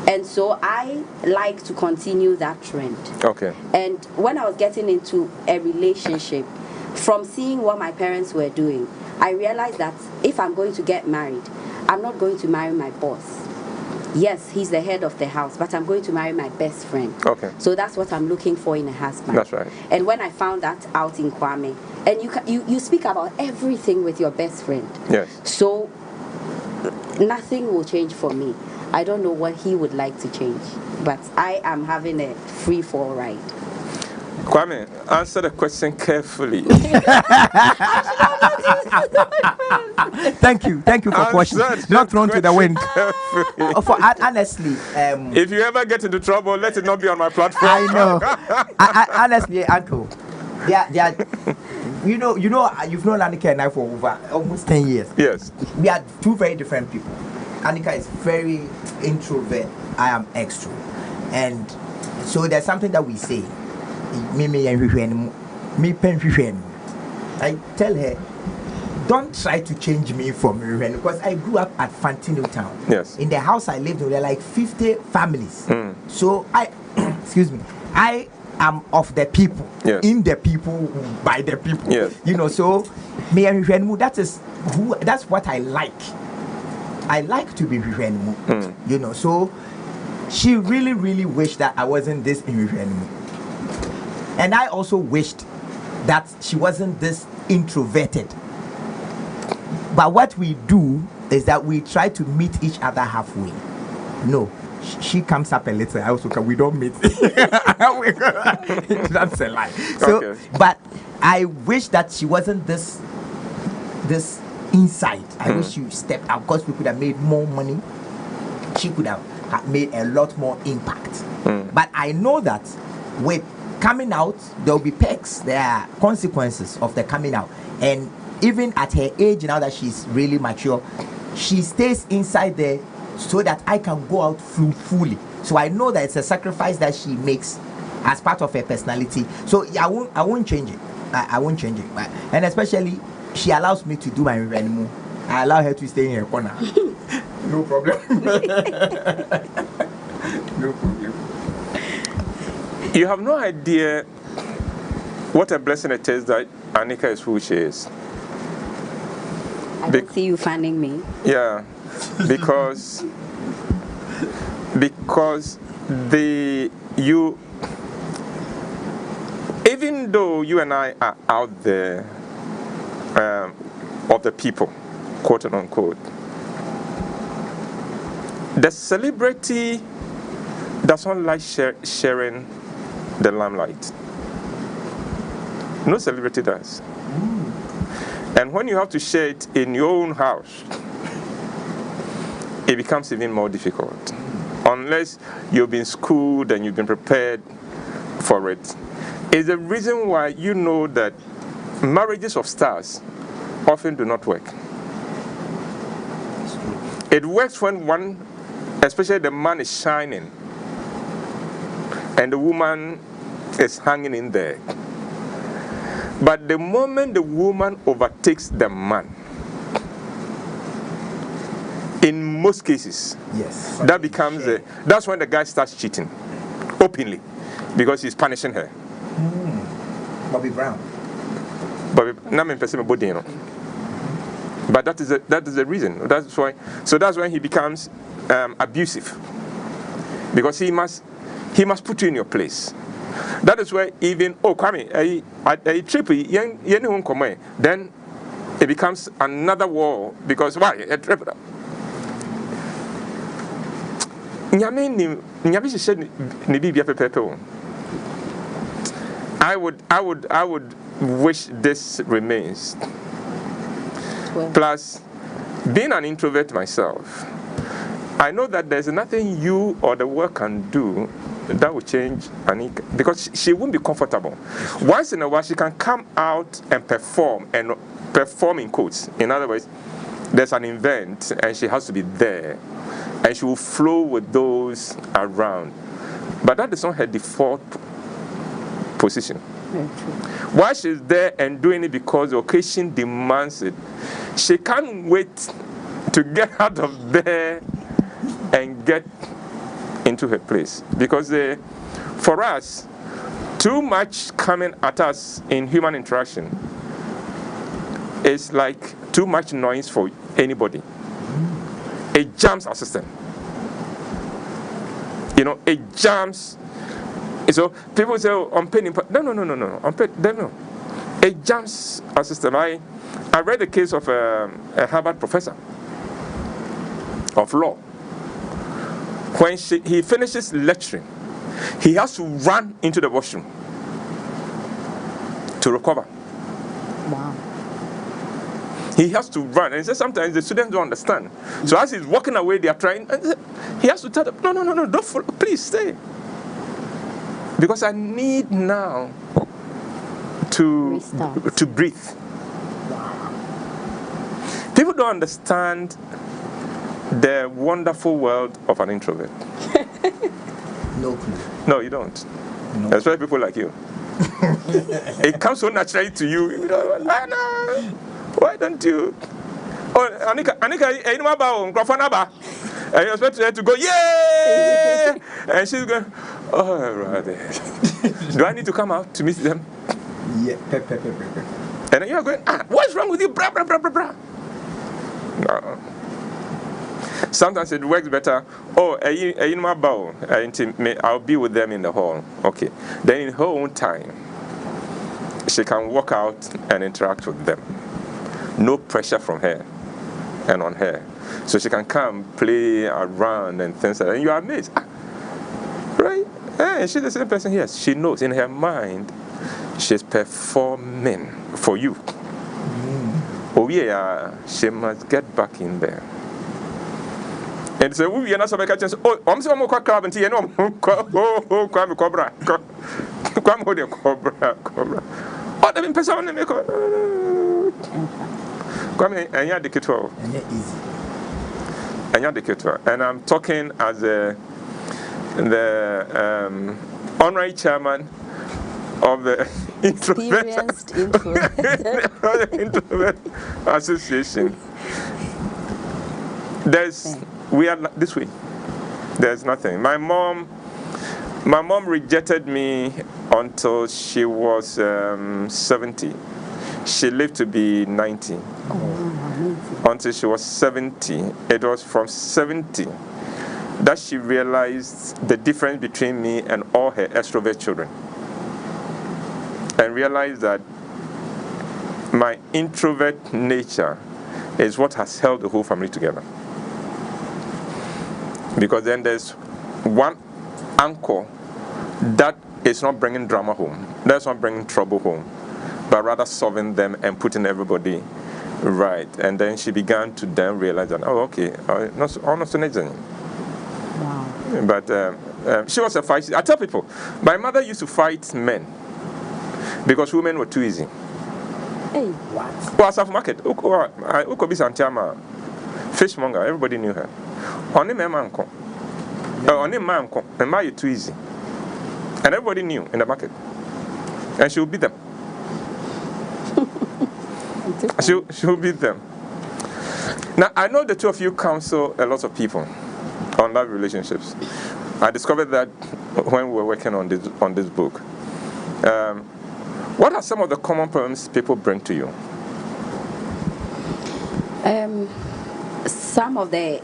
And so I like to continue that trend. Okay. And when I was getting into a relationship, from seeing what my parents were doing, I realized that if I'm going to get married, I'm not going to marry my boss. Yes, he's the head of the house, but I'm going to marry my best friend. Okay. So that's what I'm looking for in a husband. That's right. And when I found that out in Kwame, and you speak about everything with your best friend. Yes. So nothing will change for me. I don't know what he would like to change, but I am having a free fall ride. Kwame, answer the question carefully. Thank you for questioning. Not thrown to the wind. Honestly, if you ever get into trouble, let it not be on my platform. I know. Honestly, Uncle, yeah. You know, you've known Annica and I for over almost 10 years. Yes. We are two very different people. Annica is very introvert. I am extrovert. And so there's something that we say. I tell her, don't try to change me from Riven, because I grew up at Fantino Town. Yes. In the house I lived in, there were like 50 families. So I am of the people, yes. In the people, by the people. Yes. You know, so me and Riven, that's what I like. I like to be Riven. You know, so she really, really wished that I wasn't this in Riven. And I also wished that she wasn't this introverted. But what we do is that we try to meet each other halfway. No, she comes up a little. I also come. We don't meet. That's a lie. So, okay. But I wish that she wasn't this inside. I wish she stepped out, because we could have made more money. She could have made a lot more impact. But I know that with coming out, there will be perks. There are consequences of the coming out. And even at her age, now that she's really mature, she stays inside there so that I can go out fully. So I know that it's a sacrifice that she makes as part of her personality. So I won't change it. I won't change it. And especially, she allows me to do my revenue. I allow her to stay in her corner. No problem. No problem. You have no idea what a blessing it is that Annica is who she is. I don't see you fanning me. Yeah, because even though you and I are out there of the people, quote and unquote, the celebrity doesn't like sharing the limelight. No celebrity does. And when you have to share it in your own house, it becomes even more difficult. Unless you've been schooled and you've been prepared for it. It's the reason why you know that marriages of stars often do not work. It works when one, especially the man, is shining and the woman is hanging in there. But the moment the woman overtakes the man, in most cases, yes, that becomes that's when the guy starts cheating openly, because he's punishing her. Bobby Brown. But that is the reason. That's why. So that's when he becomes abusive, because he must put you in your place. That is where even Kwame, a trip, then it becomes another war, because why a trip? I would wish this remains. Well. Plus, being an introvert myself, I know that there's nothing you or the world can do that will change Annica, because she won't be comfortable. Once in a while, she can come out and perform in quotes. In other words, there's an event and she has to be there, and she will flow with those around. But that is not her default position. Why she's there and doing it because the occasion demands it. She can't wait to get out of there and get into her place, because for us, too much coming at us in human interaction is like too much noise for anybody. It jams our system. It jams. So people say, "Oh, I'm paying." No. It jams our system. I read the case of a Harvard professor of law. When he finishes lecturing, he has to run into the washroom to recover. Wow. He has to run, and he says sometimes the students don't understand. So as he's walking away, they are trying, and he has to tell them, no, don't follow, please stay. Because I need now to breathe. People don't understand the wonderful world of an introvert. No clue. No, you don't. No. Especially people like you. It comes so naturally to you. You know, Anna, why don't you? Oh, Annica, you know about Grafanaba? And you expect her to go, yay! And she's going, oh, brother. Do I need to come out to meet them? Yeah, And then you're going, what's wrong with you? Blah, blah, blah, blah, blah. No. Sometimes it works better. Oh, I'll be with them in the hall. Okay. Then in her own time, she can walk out and interact with them. No pressure from her and on her. So she can come, play around and things like that. And you are amazed. Right? Hey, she's the same person. Yes, she knows in her mind she's performing for you. Oh yeah, she must get back in there. And so we are not so much chance. Oh, I'm so much crab and tea and Kwame Cobra. Kwame the Cobra. Oh, the person make Kwame and you're the kid. And you're the kid. And I'm talking as the honorary chairman of the Experienced Introvert Association. We are this way. There's nothing. My mom rejected me until she was 70. She lived to be 90. Until she was 70. It was from 70 that she realized the difference between me and all her extrovert children. And realized that my introvert nature is what has held the whole family together. Because then there's one anchor that is not bringing drama home, that's not bringing trouble home, but rather solving them and putting everybody right. And then she began to then realize that, oh, okay, almost an exam. Wow. But she was a fight. I tell people, my mother used to fight men because women were too easy. Hey, what? Well, South Market, Ukobi Santiama, fishmonger, everybody knew her. Only manko, only manko, and my too easy, and everybody knew in the market, and she would beat them. She will beat them. Now I know the two of you counsel a lot of people on love relationships. I discovered that when we were working on this book. What are some of the common problems people bring to you? Some of the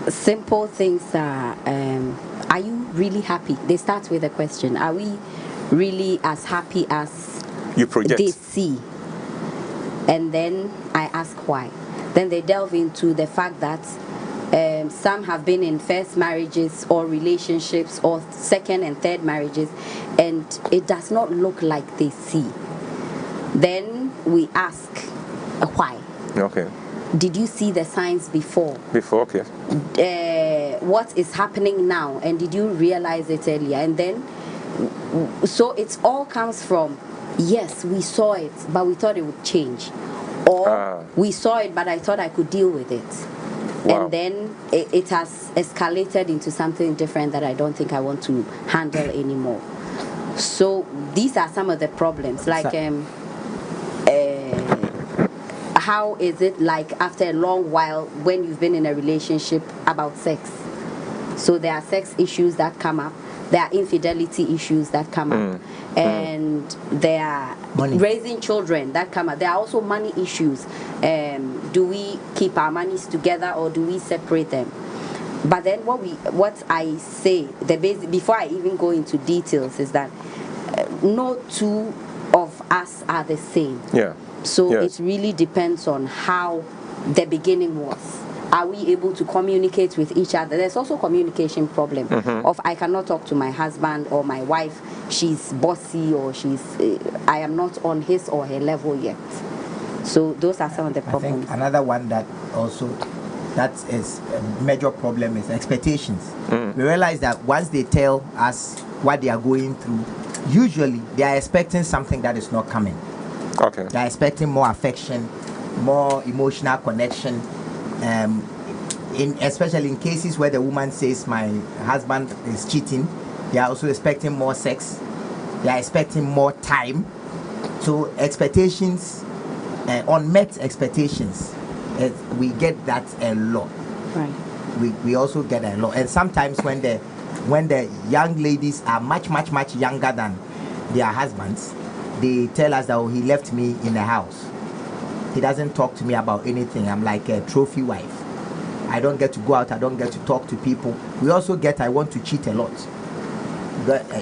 simple things are you really happy? They start with a question. Are we really as happy as you project? They see? And then I ask why. Then they delve into the fact that some have been in first marriages or relationships or second and third marriages, and it does not look like they see. Then we ask why. Okay. Did you see the signs before? Before, okay. What is happening now, and did you realize it earlier? And then, so it all comes from, yes, we saw it, but we thought it would change. Or we saw it, but I thought I could deal with it. Wow. And then it has escalated into something different that I don't think I want to handle anymore. So these are some of the problems. Like, how is it like after a long while when you've been in a relationship about sex? So there are sex issues that come up. There are infidelity issues that come up. And there are raising children that come up. There are also money issues. Do we keep our monies together or do we separate them? But then what I say, before I even go into details, is that no two of us are the same. Yeah. So it really depends on how the beginning was. are we able to communicate with each other? There's also communication problem of I cannot talk to my husband or my wife. She's bossy or I am not on his or her level yet. So those are some of the problems. I think another one that also that is a major problem is expectations. We realize that once they tell us what they are going through, usually they are expecting something that is not coming. Okay. They are expecting more affection, more emotional connection. Especially in cases where the woman says my husband is cheating, they are also expecting more sex. They are expecting more time. So expectations, unmet expectations, we get that a lot. Right. We also get a lot. And sometimes when the young ladies are much younger than their husbands, they tell us that, oh, he left me in the house. He doesn't talk to me about anything. I'm like a trophy wife. I don't get to go out. I don't get to talk to people. We also get, I want to cheat a lot.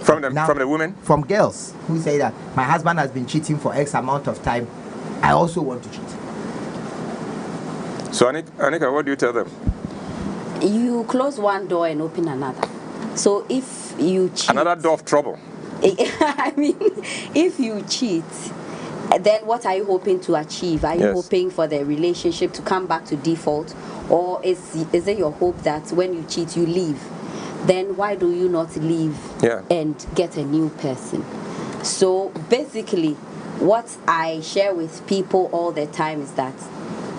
From the women? From girls who say that my husband has been cheating for X amount of time. I also want to cheat. So Annica, what do you tell them? You close one door and open another. So if you cheat, another door of trouble. I mean, if you cheat, then what are you hoping to achieve? Are you hoping for the relationship to come back to default, or is it your hope that when you cheat you leave? Then why do you not leave and get a new person? So basically, what I share with people all the time is that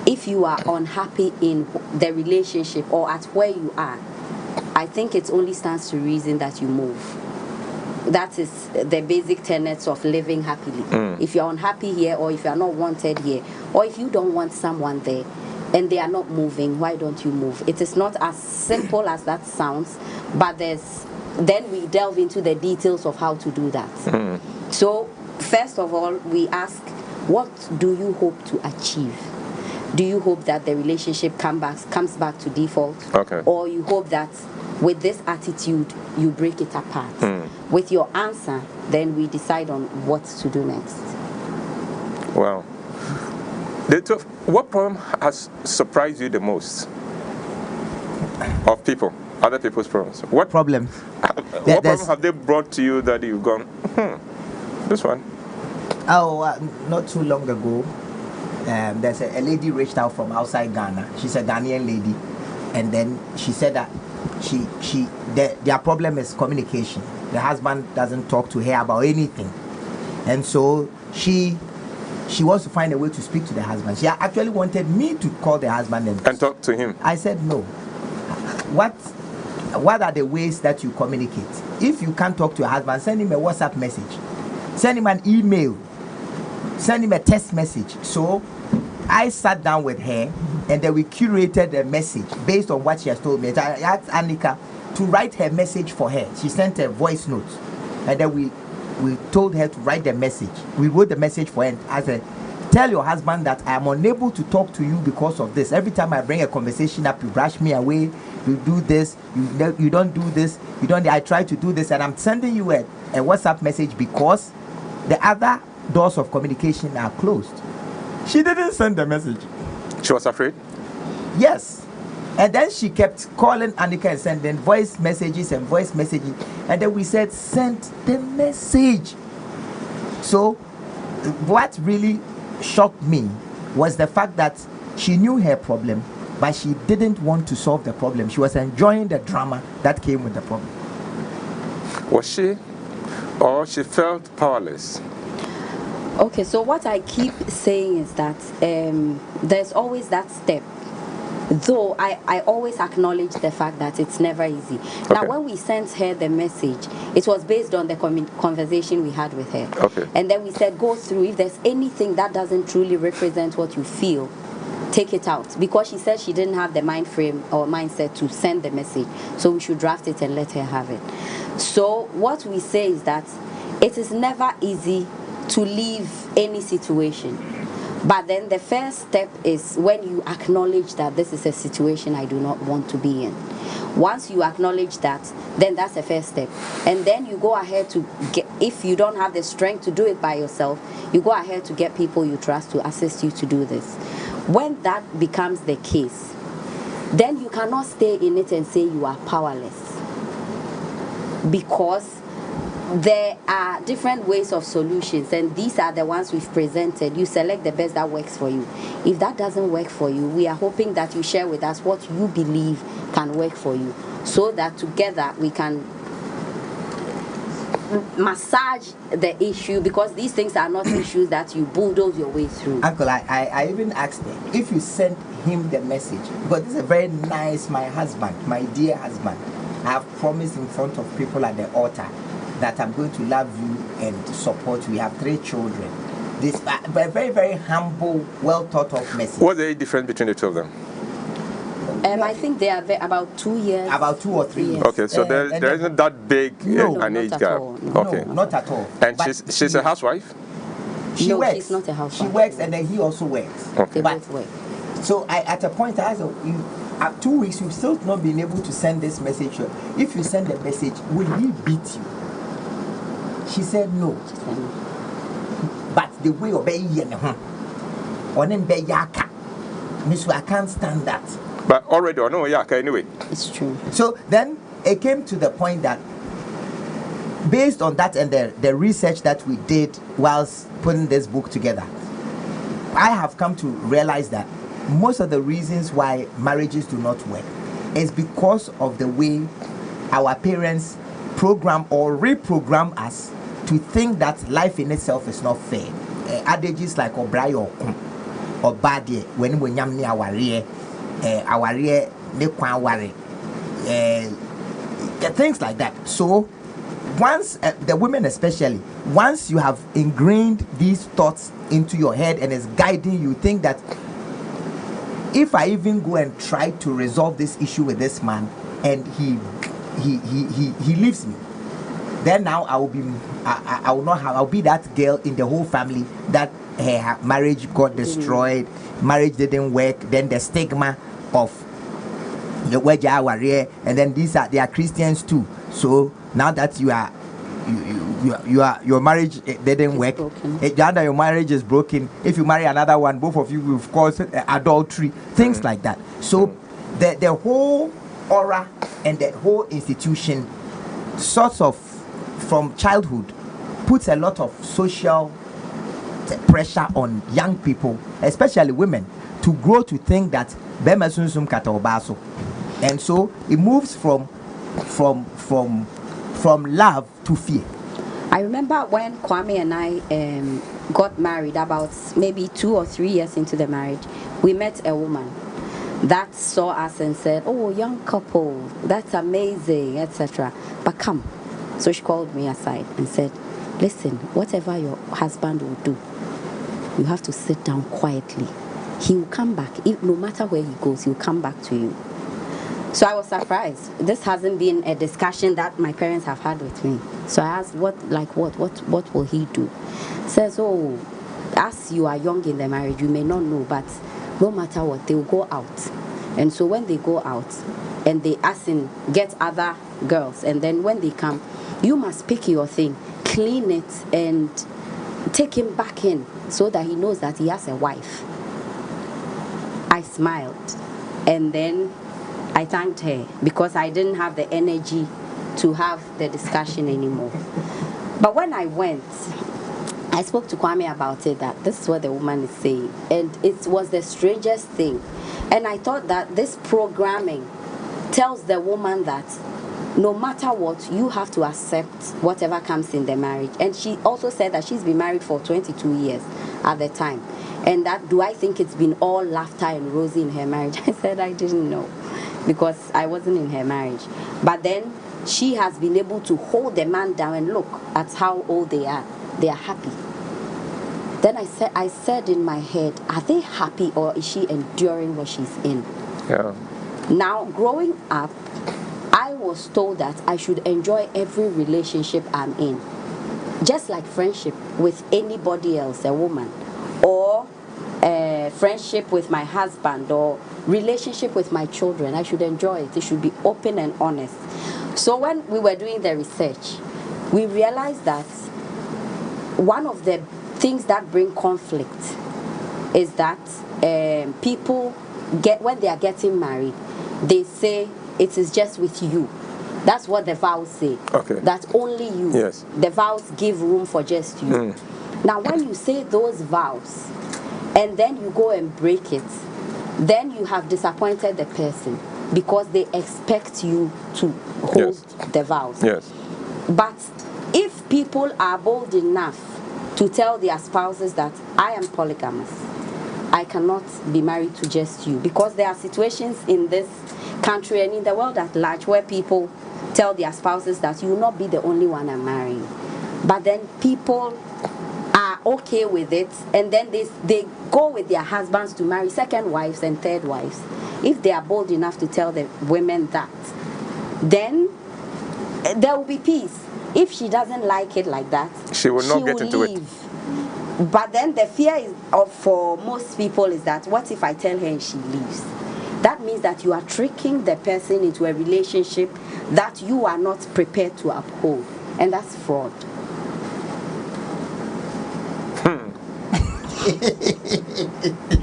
if you are unhappy in the relationship or at where you are, I think it only stands to reason that you move. That is the basic tenets of living happily. If you're unhappy here, or if you're not wanted here, or if you don't want someone there and they are not moving, why don't you move? It is not as simple as that sounds, but then we delve into the details of how to do that. So first of all, we ask, what do you hope to achieve? Do you hope that the relationship comes back to default? Okay. Or you hope that with this attitude, you break it apart? With your answer, then we decide on what to do next. Wow. What problem has surprised you the most of people, other people's problems? What problems? What problem have they brought to you that you've gone, this one? Not too long ago, there's a lady reached out from outside Ghana. She's a Ghanaian lady, and then she said that their problem is communication. The husband doesn't talk to her about anything, and so she wants to find a way to speak to the husband. She actually wanted me to call the husband and talk to him. I said no. What are the ways that you communicate? If you can't talk to your husband, send him a WhatsApp message, send him an email, send him a text message. So I sat down with her, and then we curated a message based on what she has told me. I asked Annica to write her message for her. She sent a voice note, and then we told her to write the message. We wrote the message for her. I said, tell your husband that I am unable to talk to you because of this. Every time I bring a conversation up, you brush me away. You do this. You don't do this. You don't. I try to do this, and I'm sending you a WhatsApp message because the other doors of communication are closed. She didn't send the message. She was afraid? Yes. And then she kept calling Annica and sending voice messages. And then we said, send the message. So what really shocked me was the fact that she knew her problem, but she didn't want to solve the problem. She was enjoying the drama that came with the problem. Was she, or she felt powerless? Okay, so what I keep saying is that there's always that step. Though I always acknowledge the fact that it's never easy. Okay. Now, when we sent her the message, it was based on the conversation we had with her. Okay. And then we said, go through. If there's anything that doesn't truly represent what you feel, take it out. Because she said she didn't have the mind frame or mindset to send the message. So we should draft it and let her have it. So what we say is that it is never easy to leave any situation. But then the first step is when you acknowledge that this is a situation I do not want to be in. Once you acknowledge that, then that's the first step. And then you go ahead to get, if you don't have the strength to do it by yourself, you go ahead to get people you trust to assist you to do this. When that becomes the case, then you cannot stay in it and say you are powerless, because there are different ways of solutions, and these are the ones we've presented. You select the best that works for you. If that doesn't work for you, we are hoping that you share with us what you believe can work for you, so that together we can massage the issue, because these things are not issues that you bulldoze your way through. Uncle, I even asked him if you send him the message, because this is a very nice, my husband, my dear husband, I have promised in front of people at the altar that I'm going to love you and support you. We have 3 children. This very, very humble, well thought of message. What's the difference between the two of them? I think they are about 2 years. About 2 or 3 years. Okay, so there isn't that big an age gap. No. Okay, no, not at all. And but she's a housewife. She No, works. she's not a housewife. She works, and then he also works. Okay. They both work. So at a point, I asked her, at 2 weeks, you've still not been able to send this message. If you send the message, will he beat you? She said no. But the way of on him I can't stand that. But already, no, yeah, okay, anyway. It's true. So then it came to the point that, based on that and the research that we did whilst putting this book together, I have come to realize that most of the reasons why marriages do not work is because of the way our parents program or reprogram us to think that life in itself is not fair. Adages like Obrayo or Badie, when we yam near our rear, things like that. So once the women especially, once you have ingrained these thoughts into your head and is guiding you, think that if I even go and try to resolve this issue with this man and he leaves me, then now I will not have, I'll be that girl in the whole family that her marriage got destroyed, marriage didn't work, then the stigma of the Waja warrior, and then they are Christians too. So now that your marriage didn't work, your marriage is broken. If you marry another one, both of you will cause adultery, things like that. So the whole aura and the whole institution, sort of from childhood, puts a lot of social pressure on young people, especially women, to grow to think that and so it moves from love to fear. I remember when Kwame and I got married, about maybe 2 or 3 years into the marriage, we met a woman that saw us and said, "Oh, young couple, that's amazing," etc. But come. So she called me aside and said, "Listen, whatever your husband will do, you have to sit down quietly. He will come back. No matter where he goes, he will come back to you." So I was surprised. This hasn't been a discussion that my parents have had with me. So I asked, what will he do? Says, "Oh, as you are young in the marriage, you may not know, but no matter what, they will go out. And so when they go out and they get other girls, and then when they come, you must pick your thing, clean it, and take him back in so that he knows that he has a wife." I smiled, and then I thanked her because I didn't have the energy to have the discussion anymore. But when I went, I spoke to Kwame about it, that this is what the woman is saying, and it was the strangest thing. And I thought that this programming tells the woman that no matter what, you have to accept whatever comes in the marriage. And she also said that she's been married for 22 years at the time. And that, do I think it's been all laughter and rosy in her marriage? I said I didn't know, because I wasn't in her marriage. But then she has been able to hold the man down, and look at how old they are. They are happy. Then I said in my head, are they happy, or is she enduring what she's in? Yeah. Now, growing up, I was told that I should enjoy every relationship I'm in, just like friendship with anybody else, a woman, or friendship with my husband, or relationship with my children. I should enjoy it. It should be open and honest. So when we were doing the research, we realized that one of the things that bring conflict is that people when they are getting married, they say it is just with you. That's what the vows say. Okay. That only you. Yes. The vows give room for just you. Now, when you say those vows and then you go and break it, then you have disappointed the person because they expect you to hold the vows. Yes. But if people are bold enough to tell their spouses that I am polygamous, I cannot be married to just you, because there are situations in this country and in the world at large where people tell their spouses that you will not be the only one I'm marrying. But then people are okay with it, and then they go with their husbands to marry second wives and third wives. If they are bold enough to tell the women that, then there will be peace. If she doesn't like it like that, she will not get into leave. It. But then the fear for most people is that, what if I tell her and she leaves? That means that you are tricking the person into a relationship that you are not prepared to uphold, and that's fraud.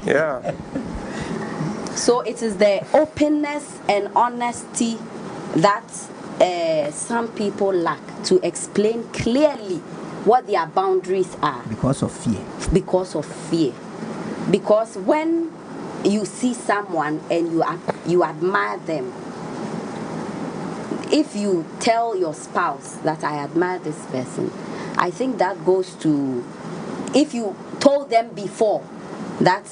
Yeah. So it is the openness and honesty that some people lack to explain clearly what their boundaries are. Because of fear. Because of fear. Because when you see someone and you admire them, if you tell your spouse that I admire this person, I think that goes to, if you told them before that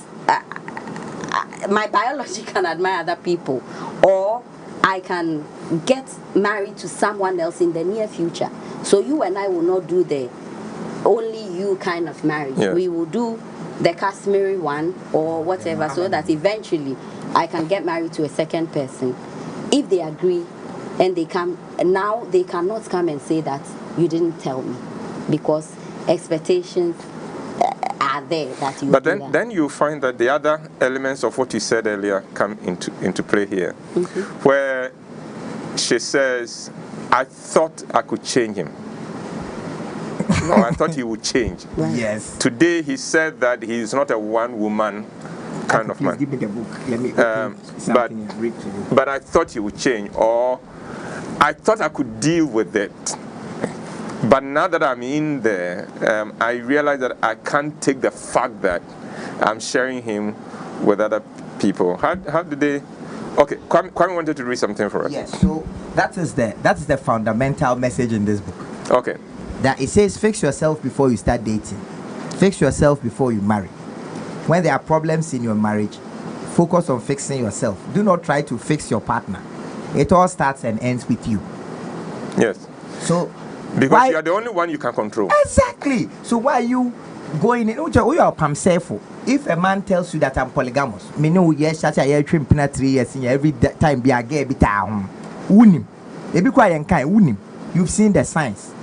my biology can admire other people, or I can get married to someone else in the near future, so you and I will not do the only you kind of marriage. Yeah. We will do the customary one or whatever, so that eventually I can get married to a second person. If they agree and they come, now they cannot come and say that you didn't tell me, because expectations are there that you. But then you find that the other elements of what you said earlier come into play here, where she says, I thought I could change him. Or I thought he would change. Right. Yes. Today he said that he is not a one-woman kind of man. Give me the book. Let me open something and read to you. But I thought he would change, or I thought I could deal with it. But now that I'm in there, I realize that I can't take the fact that I'm sharing him with other people. How did they? Okay, Kwame wanted to read something for us. Yes. So that is the fundamental message in this book. Okay. That it says, fix yourself before you start dating. Fix yourself before you marry. When there are problems in your marriage, focus on fixing yourself. Do not try to fix your partner. It all starts and ends with you. Yes. So because you are the only one you can control. Exactly. So why are you going in? You are pamseful. If a man tells you that I'm polygamous, me know yes, such a year trim 3 years in every time be a gay bit down. Unim. Ebi kwa yenkai unim. You've seen the signs.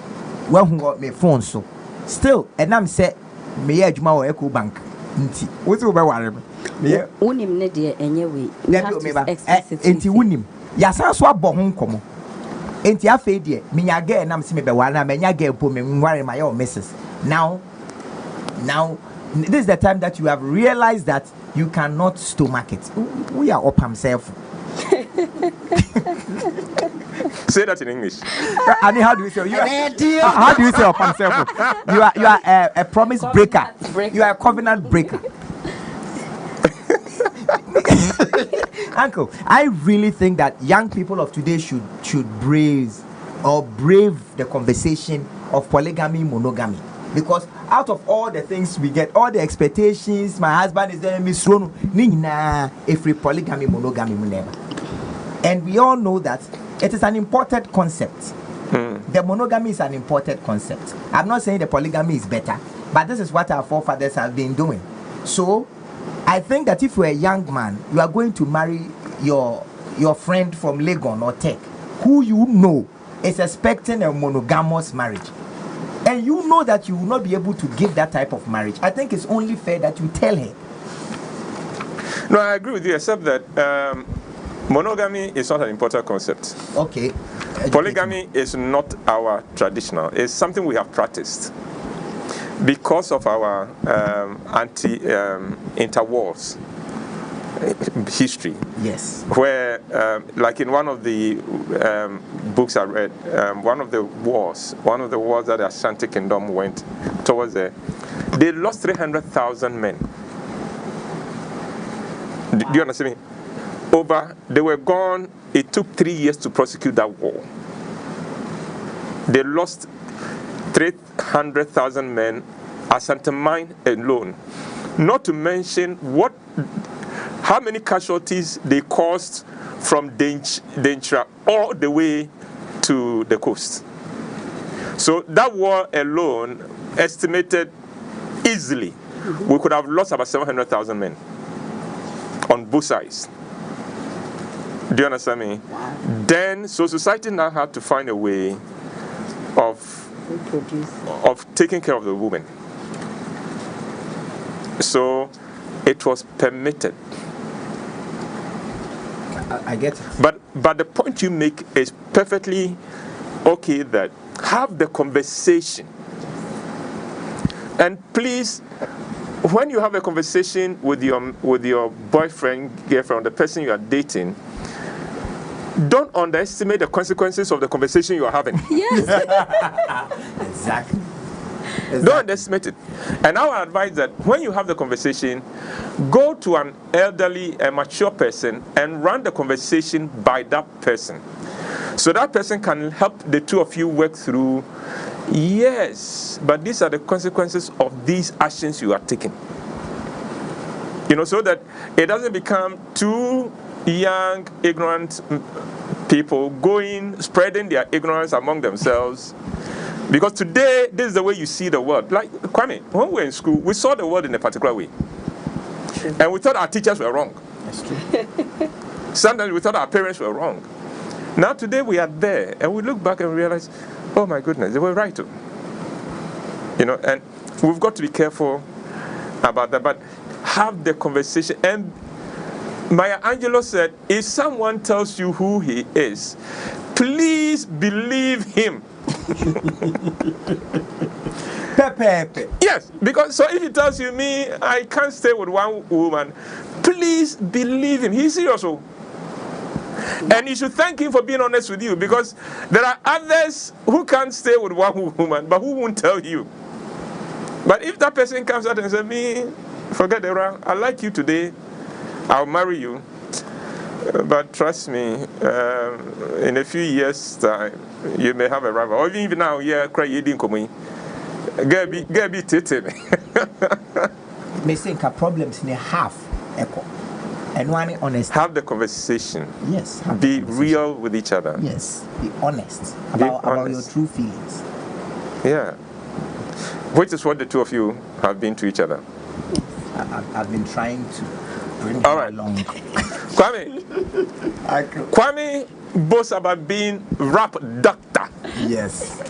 Well, who got me phone so still, and I'm say me adwuma wo Eco Bank. Nti. What you be worry me? Unim ne de enyewe. Enti unim. Ya san so abɔ ho nkomo. Enti afei de me nya girl na me se me be worry na me nya girl po me worry my your missus. Now this is the time that you have realized that you cannot stomach it. We are up himself. Say that in English. I mean, how do you say? How do you say up himself? You are a promise breaker. You are a covenant breaker. Uncle, I really think that young people of today should brave the conversation of polygamy, monogamy. Because out of all the things we get, all the expectations, my husband is there, Miss Rono, if we polygamy, monogamy, never. And we all know that it is an imported concept. The monogamy is an imported concept. I'm not saying the polygamy is better, but this is what our forefathers have been doing. So, I think that if you're a young man, you are going to marry your friend from Legon or Tech, who you know is expecting a monogamous marriage. And you know that you will not be able to give that type of marriage. I think it's only fair that you tell her. No, I agree with you, except that monogamy is not an important concept. Okay. Polygamy is not our traditional. It's something we have practiced because of our anti-interwars. history. Yes. Where, like in one of the books I read, one of the wars that the Ashanti Kingdom went towards there, they lost 300,000 men. Do you understand me? They were gone. It took 3 years to prosecute that war. They lost 300,000 men at Santa Mine alone. Not to mention how many casualties they caused from Denchira all the way to the coast. So that war alone, estimated easily, we could have lost about 700,000 men on both sides. Do you understand me? Wow. Then, so society now had to find a way of taking care of the women. So it was permitted. I get it. But the point you make is perfectly okay, that have the conversation. And please, when you have a conversation with your boyfriend, girlfriend, the person you are dating, don't underestimate the consequences of the conversation you are having. Yes. Exactly. Don't underestimate it. And I would advise that when you have the conversation, go to an elderly and mature person and run the conversation by that person. So that person can help the two of you work through, yes, but these are the consequences of these actions you are taking. So that it doesn't become two young, ignorant people spreading their ignorance among themselves. Because today, this is the way you see the world. Like, Kwame, when we were in school, we saw the world in a particular way. True. And we thought our teachers were wrong. That's true. Sometimes we thought our parents were wrong. Now today we are there, and we look back and realize, oh my goodness, they were right too. And we've got to be careful about that. But have the conversation. And Maya Angelou said, if someone tells you who he is, please believe him. Yes, because so if he tells you, I can't stay with one woman, please believe him. He's serious. And you should thank him for being honest with you, because there are others who can't stay with one woman, but who won't tell you. But if that person comes out and says, forget the rest, I like you today, I'll marry you, but trust me, in a few years' time, you may have a rival. Or even now, cry you didn't come in. Get be titting. May think problems in a half echo. And one honest. Have the conversation. Yes. Be real with each other. Yes. Be honest about your true feelings. Yeah. Which is what the two of you have been to each other. I've been trying to bring all right. along. Kwame boasts about being rap doctor. Yes.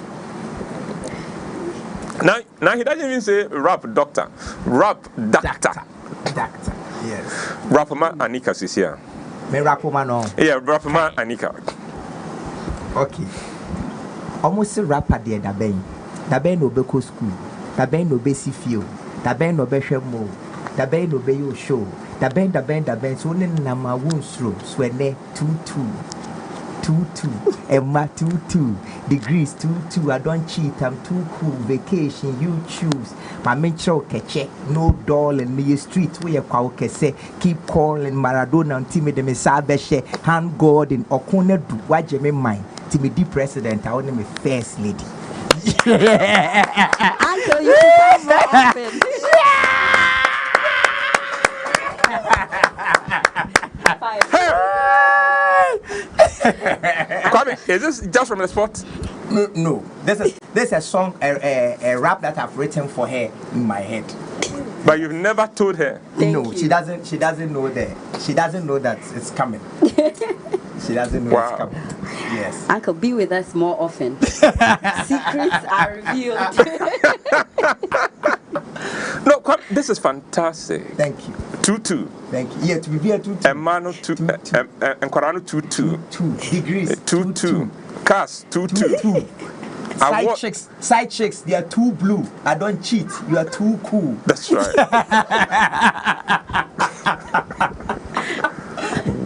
Now he doesn't even say rap doctor. Rap doctor. Doctor. Yes. Roverman Annica is here. Me Roverman no. Yeah, Roverman Annica. Okay. Almost a rapper there da ben no be go school. Da ben no be see feel. Da ben no be hwe mo. Da ben no be yo show. Da ben so ne na ma won slow. So ne 22 Emma 22 degrees 22. I don't cheat, I'm too cool. Vacation you choose. My mental catch no doll in the street where you say keep calling Maradona until me the Messiah hand God in Okone do what you mean mine to me the president. I want me first lady. Uncle, you come more often. Kwame, is this just from the spot? No. This is a song, a rap that I've written for her in my head. But you've never told her. Thank you. She doesn't know that. She doesn't know that it's coming. She doesn't know it's coming. Yes. Uncle, be with us more often. Secrets are revealed. No, this is fantastic. Thank you. 22. Thank you. Yeah, to be here 22. And Mano 22. And Korano 22. 2 degrees. 22. Cast 22. Side chicks, they are too blue. I don't cheat. You are too cool. That's right.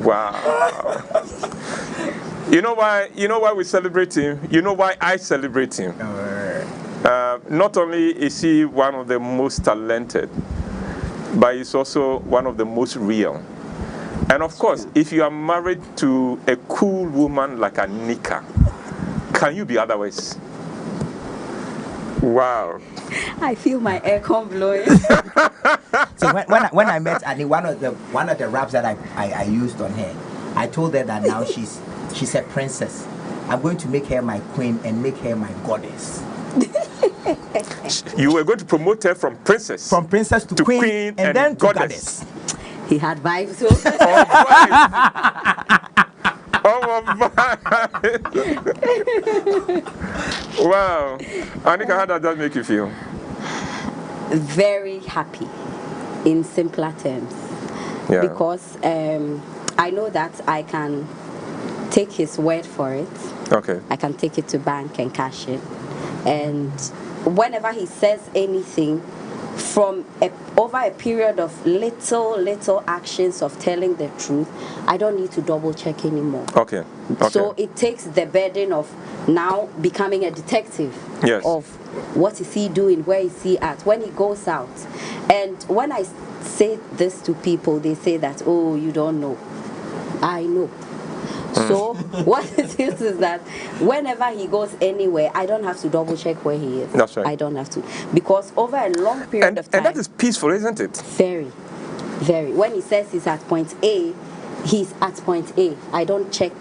Wow. You know why we celebrate him? You know why I celebrate him? Not only is he one of the most talented, but he's also one of the most real. And of course, if you are married to a cool woman like Annica, can you be otherwise? Wow. I feel my aircon blowing. So when I met Annie, one of the raps that I used on her, I told her that now she's a princess. I'm going to make her my queen and make her my goddess. You were going to promote her from princess to queen and then to goddess. He had vibes. Wow. Annica, how does that make you feel? Very happy, in simpler terms. Yeah. Because I know that I can take his word for it. Okay. I can take it to bank and cash it. And whenever he says anything, from over a period of little actions of telling the truth, I don't need to double check anymore. Okay. So it takes the burden of now becoming a detective. Yes. Of what is he doing, where is he at, when he goes out. And when I say this to people, they say that, oh, you don't know. I know. So what it is that whenever he goes anywhere, I don't have to double check where he is. That's right. I don't have to. Because over a long period of time. And that is peaceful, isn't it? Very, very. When he says he's at point A, he's at point A. I don't check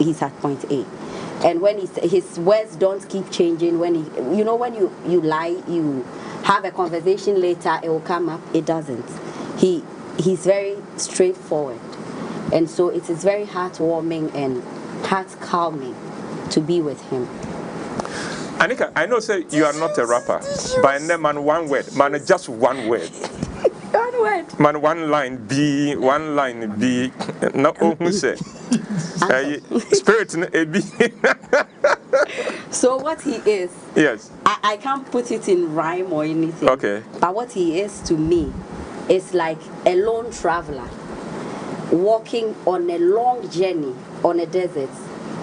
he's at point A. And when his words don't keep changing, when when you lie, you have a conversation later, it will come up. It doesn't. He's very straightforward. And so it is very heartwarming and heart-calming to be with him. Annica, I know say you are not a rapper, but in man one word, man just one word. One word. Man one line B. No who say. Spirit a B. So what he is, yes. I can't put it in rhyme or anything. Okay. But what he is to me is like a lone traveler walking on a long journey on a desert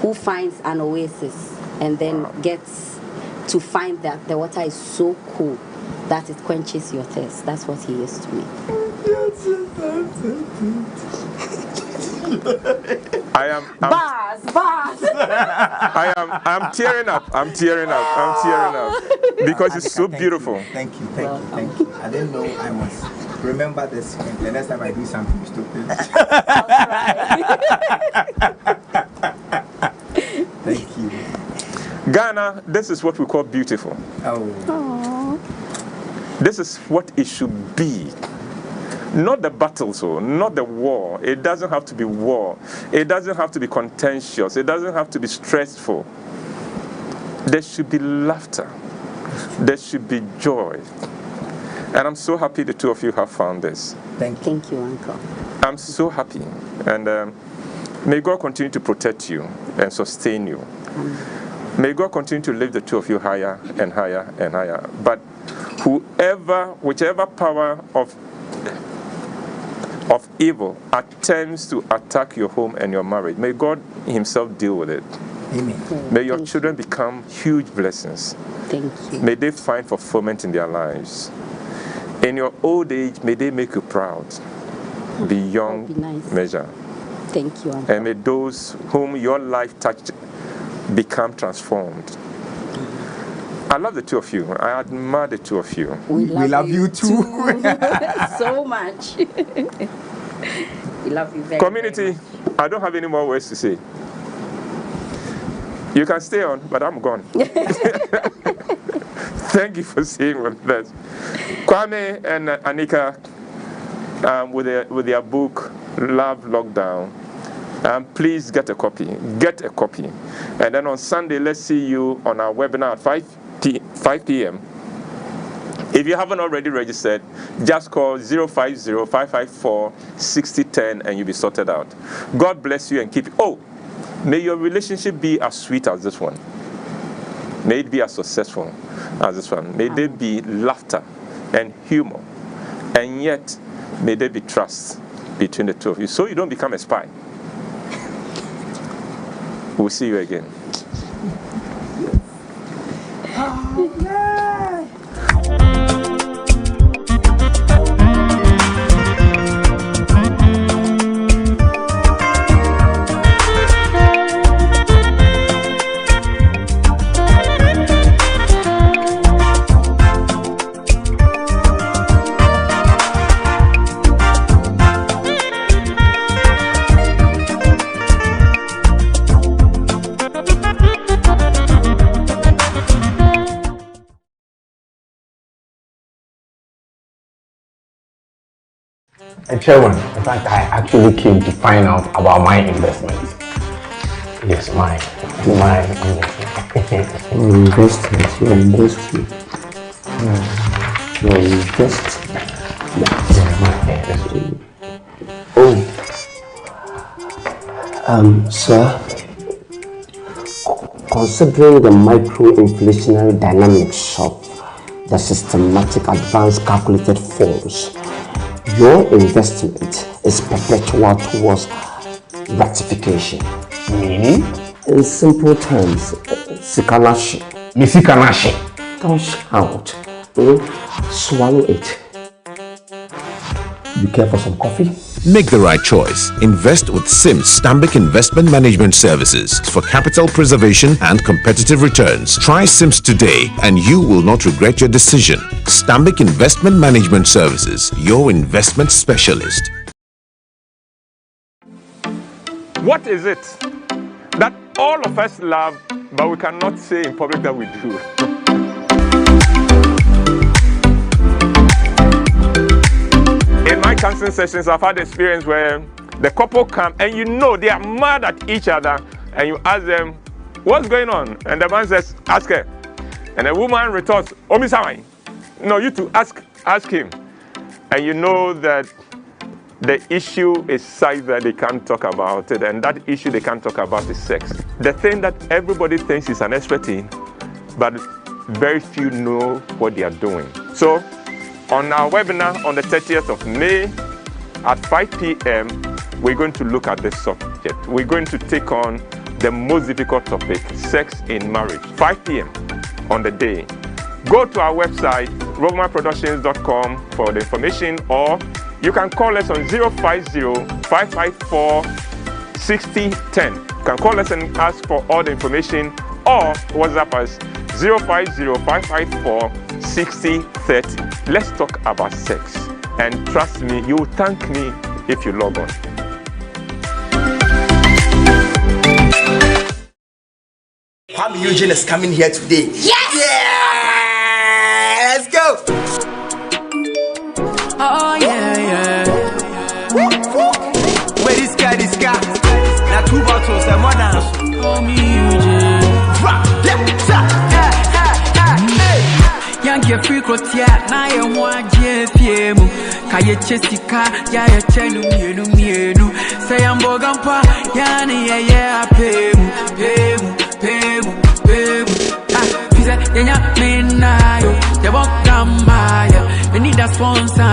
who finds an oasis and then gets to find that the water is so cool that it quenches your thirst. That's what he is to me. Bars. I'm tearing up because it's so beautiful. Thank you. I didn't know I must remember this. The next time I do something stupid. Thank you. Ghana, this is what we call beautiful. Oh. This is what it should be. Not the battles, not the war. It doesn't have to be war. It doesn't have to be contentious. It doesn't have to be stressful. There should be laughter. There should be joy. And I'm so happy the two of you have found this. Thank you, Uncle. I'm so happy. And may God continue to protect you and sustain you. May God continue to lift the two of you higher and higher and higher. But whichever power of evil attempts to attack your home and your marriage, may God himself deal with it. Amen. May your children become huge blessings. Thank you. May they find fulfillment in their lives. In your old age, may they make you proud beyond measure. Thank you, Uncle. And may those whom your life touched become transformed. I love the two of you. I admire the two of you. We love you too. So much. We love you very Community, much. I don't have any more words to say. You can stay on, but I'm gone. Thank you for staying with us. Kwame and Annica, with their book, Love Lockdown, please get a copy. Get a copy. And then on Sunday, let's see you on our webinar at 5 p.m. If you haven't already registered, just call 050-554-6010 and you'll be sorted out. God bless you and keep you. Oh, may your relationship be as sweet as this one. May it be as successful as this one. May there be laughter and humor. And yet, may there be trust between the two of you. So you don't become a spy. We'll see you again. Chairman, in fact, I actually came to find out about my investments. Yes, my investment. Your investment. Your investment. Sir, considering the micro-inflationary dynamics of the systematic advanced calculated forms, your investment is perpetual towards ratification. Meaning? In simple terms, Sikanashi. Misikanashi. Don't shout. Swallow it. You care for some coffee? Make the right choice. Invest with Sims Stambik Investment Management Services for capital preservation and competitive returns. Try Sims today and you will not regret your decision. Stambik Investment Management Services, your investment specialist. What is it that all of us love, but we cannot say in public that we do? In my counseling sessions, I've had experience where the couple come and you know they are mad at each other, and you ask them, what's going on? And the man says, ask her. And the woman retorts, Omisawai. No, you two, ask him. And you know that the issue is such that they can't talk about it, and that issue they can't talk about is sex. The thing that everybody thinks is an expert in, but very few know what they are doing. So, on our webinar on the 30th of May at 5 p.m., we're going to look at this subject. We're going to take on the most difficult topic, sex in marriage, 5 p.m. on the day. Go to our website, rovermanproductions.com for the information, or you can call us on 050-554-6010. You can call us and ask for all the information, or WhatsApp us 050-554-6030. Let's talk about sex. And trust me, you will thank me if you log on. Kwame Eugene is coming here today. Yes! Yeah! Let's go! Oh yeah. Where this guy? Now 2 bottles and 1 ounce. Kwame Eugene. Young get free crotia, na ye one JPM. Kaye chesika, ya ye chenu mienu. Say I'm bogampa, yani ya pemu. Pisa, yenya menayo, ya bogamaya. We need a sponsor, I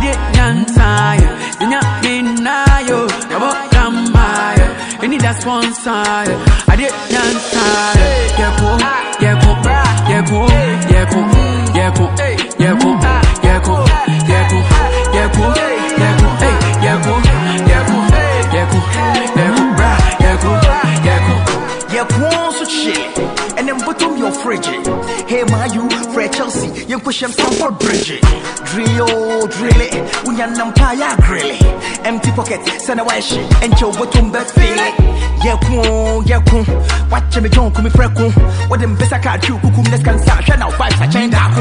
did nyansaya. Yenya menayo, ya bogamaya. We need a sponsor, I did nyansaya. And then bottom your fridge. Hey, my you, Fred Chelsea, you push him for bridge. Drill it, we are Nampaya grill it. Empty pocket, send a wash, and your bottom bed feel it. Yakun, watch me don't come freckle. What them best I can't do, cuckoo, let's can start now 5 I change that.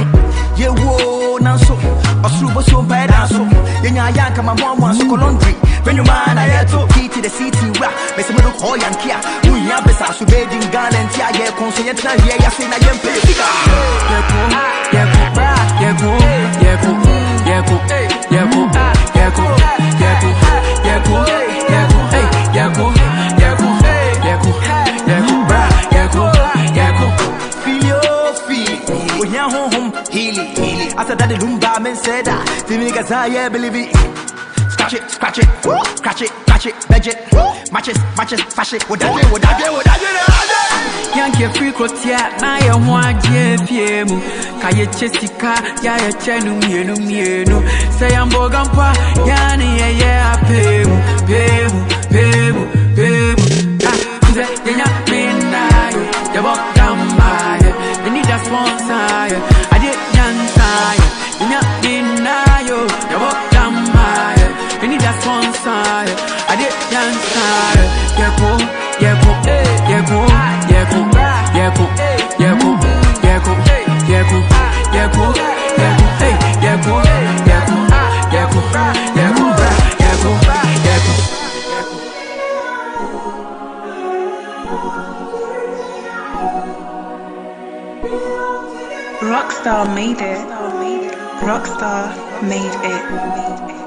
Yeah, whoa, now so, a super so bad, so. Yank, my mom wants to laundry. When you man, I had to key to the city rap, Miss Middle Hoy and Kia. We have the Sasu bedding gun and Tia, consent, yeah, I say, I am After that, the Lumba men said that, the niggas I believe it. scratch it, scratch it, scratch it, scratch it, budget, matches, fash it, would I do? Yankee free crotia, na ya mwaje piemu. Kaye chesika, ya chenu mienu. Say I'm bogampa, yani ya pemu. Ah, kuze yenya minayo, ya bokamba. You need a sponsor, I did yansa. Yenya minayo, ya bokamba. You need a sponsor, I did yansa. Yeko. Rockstar made it. Rockstar made it.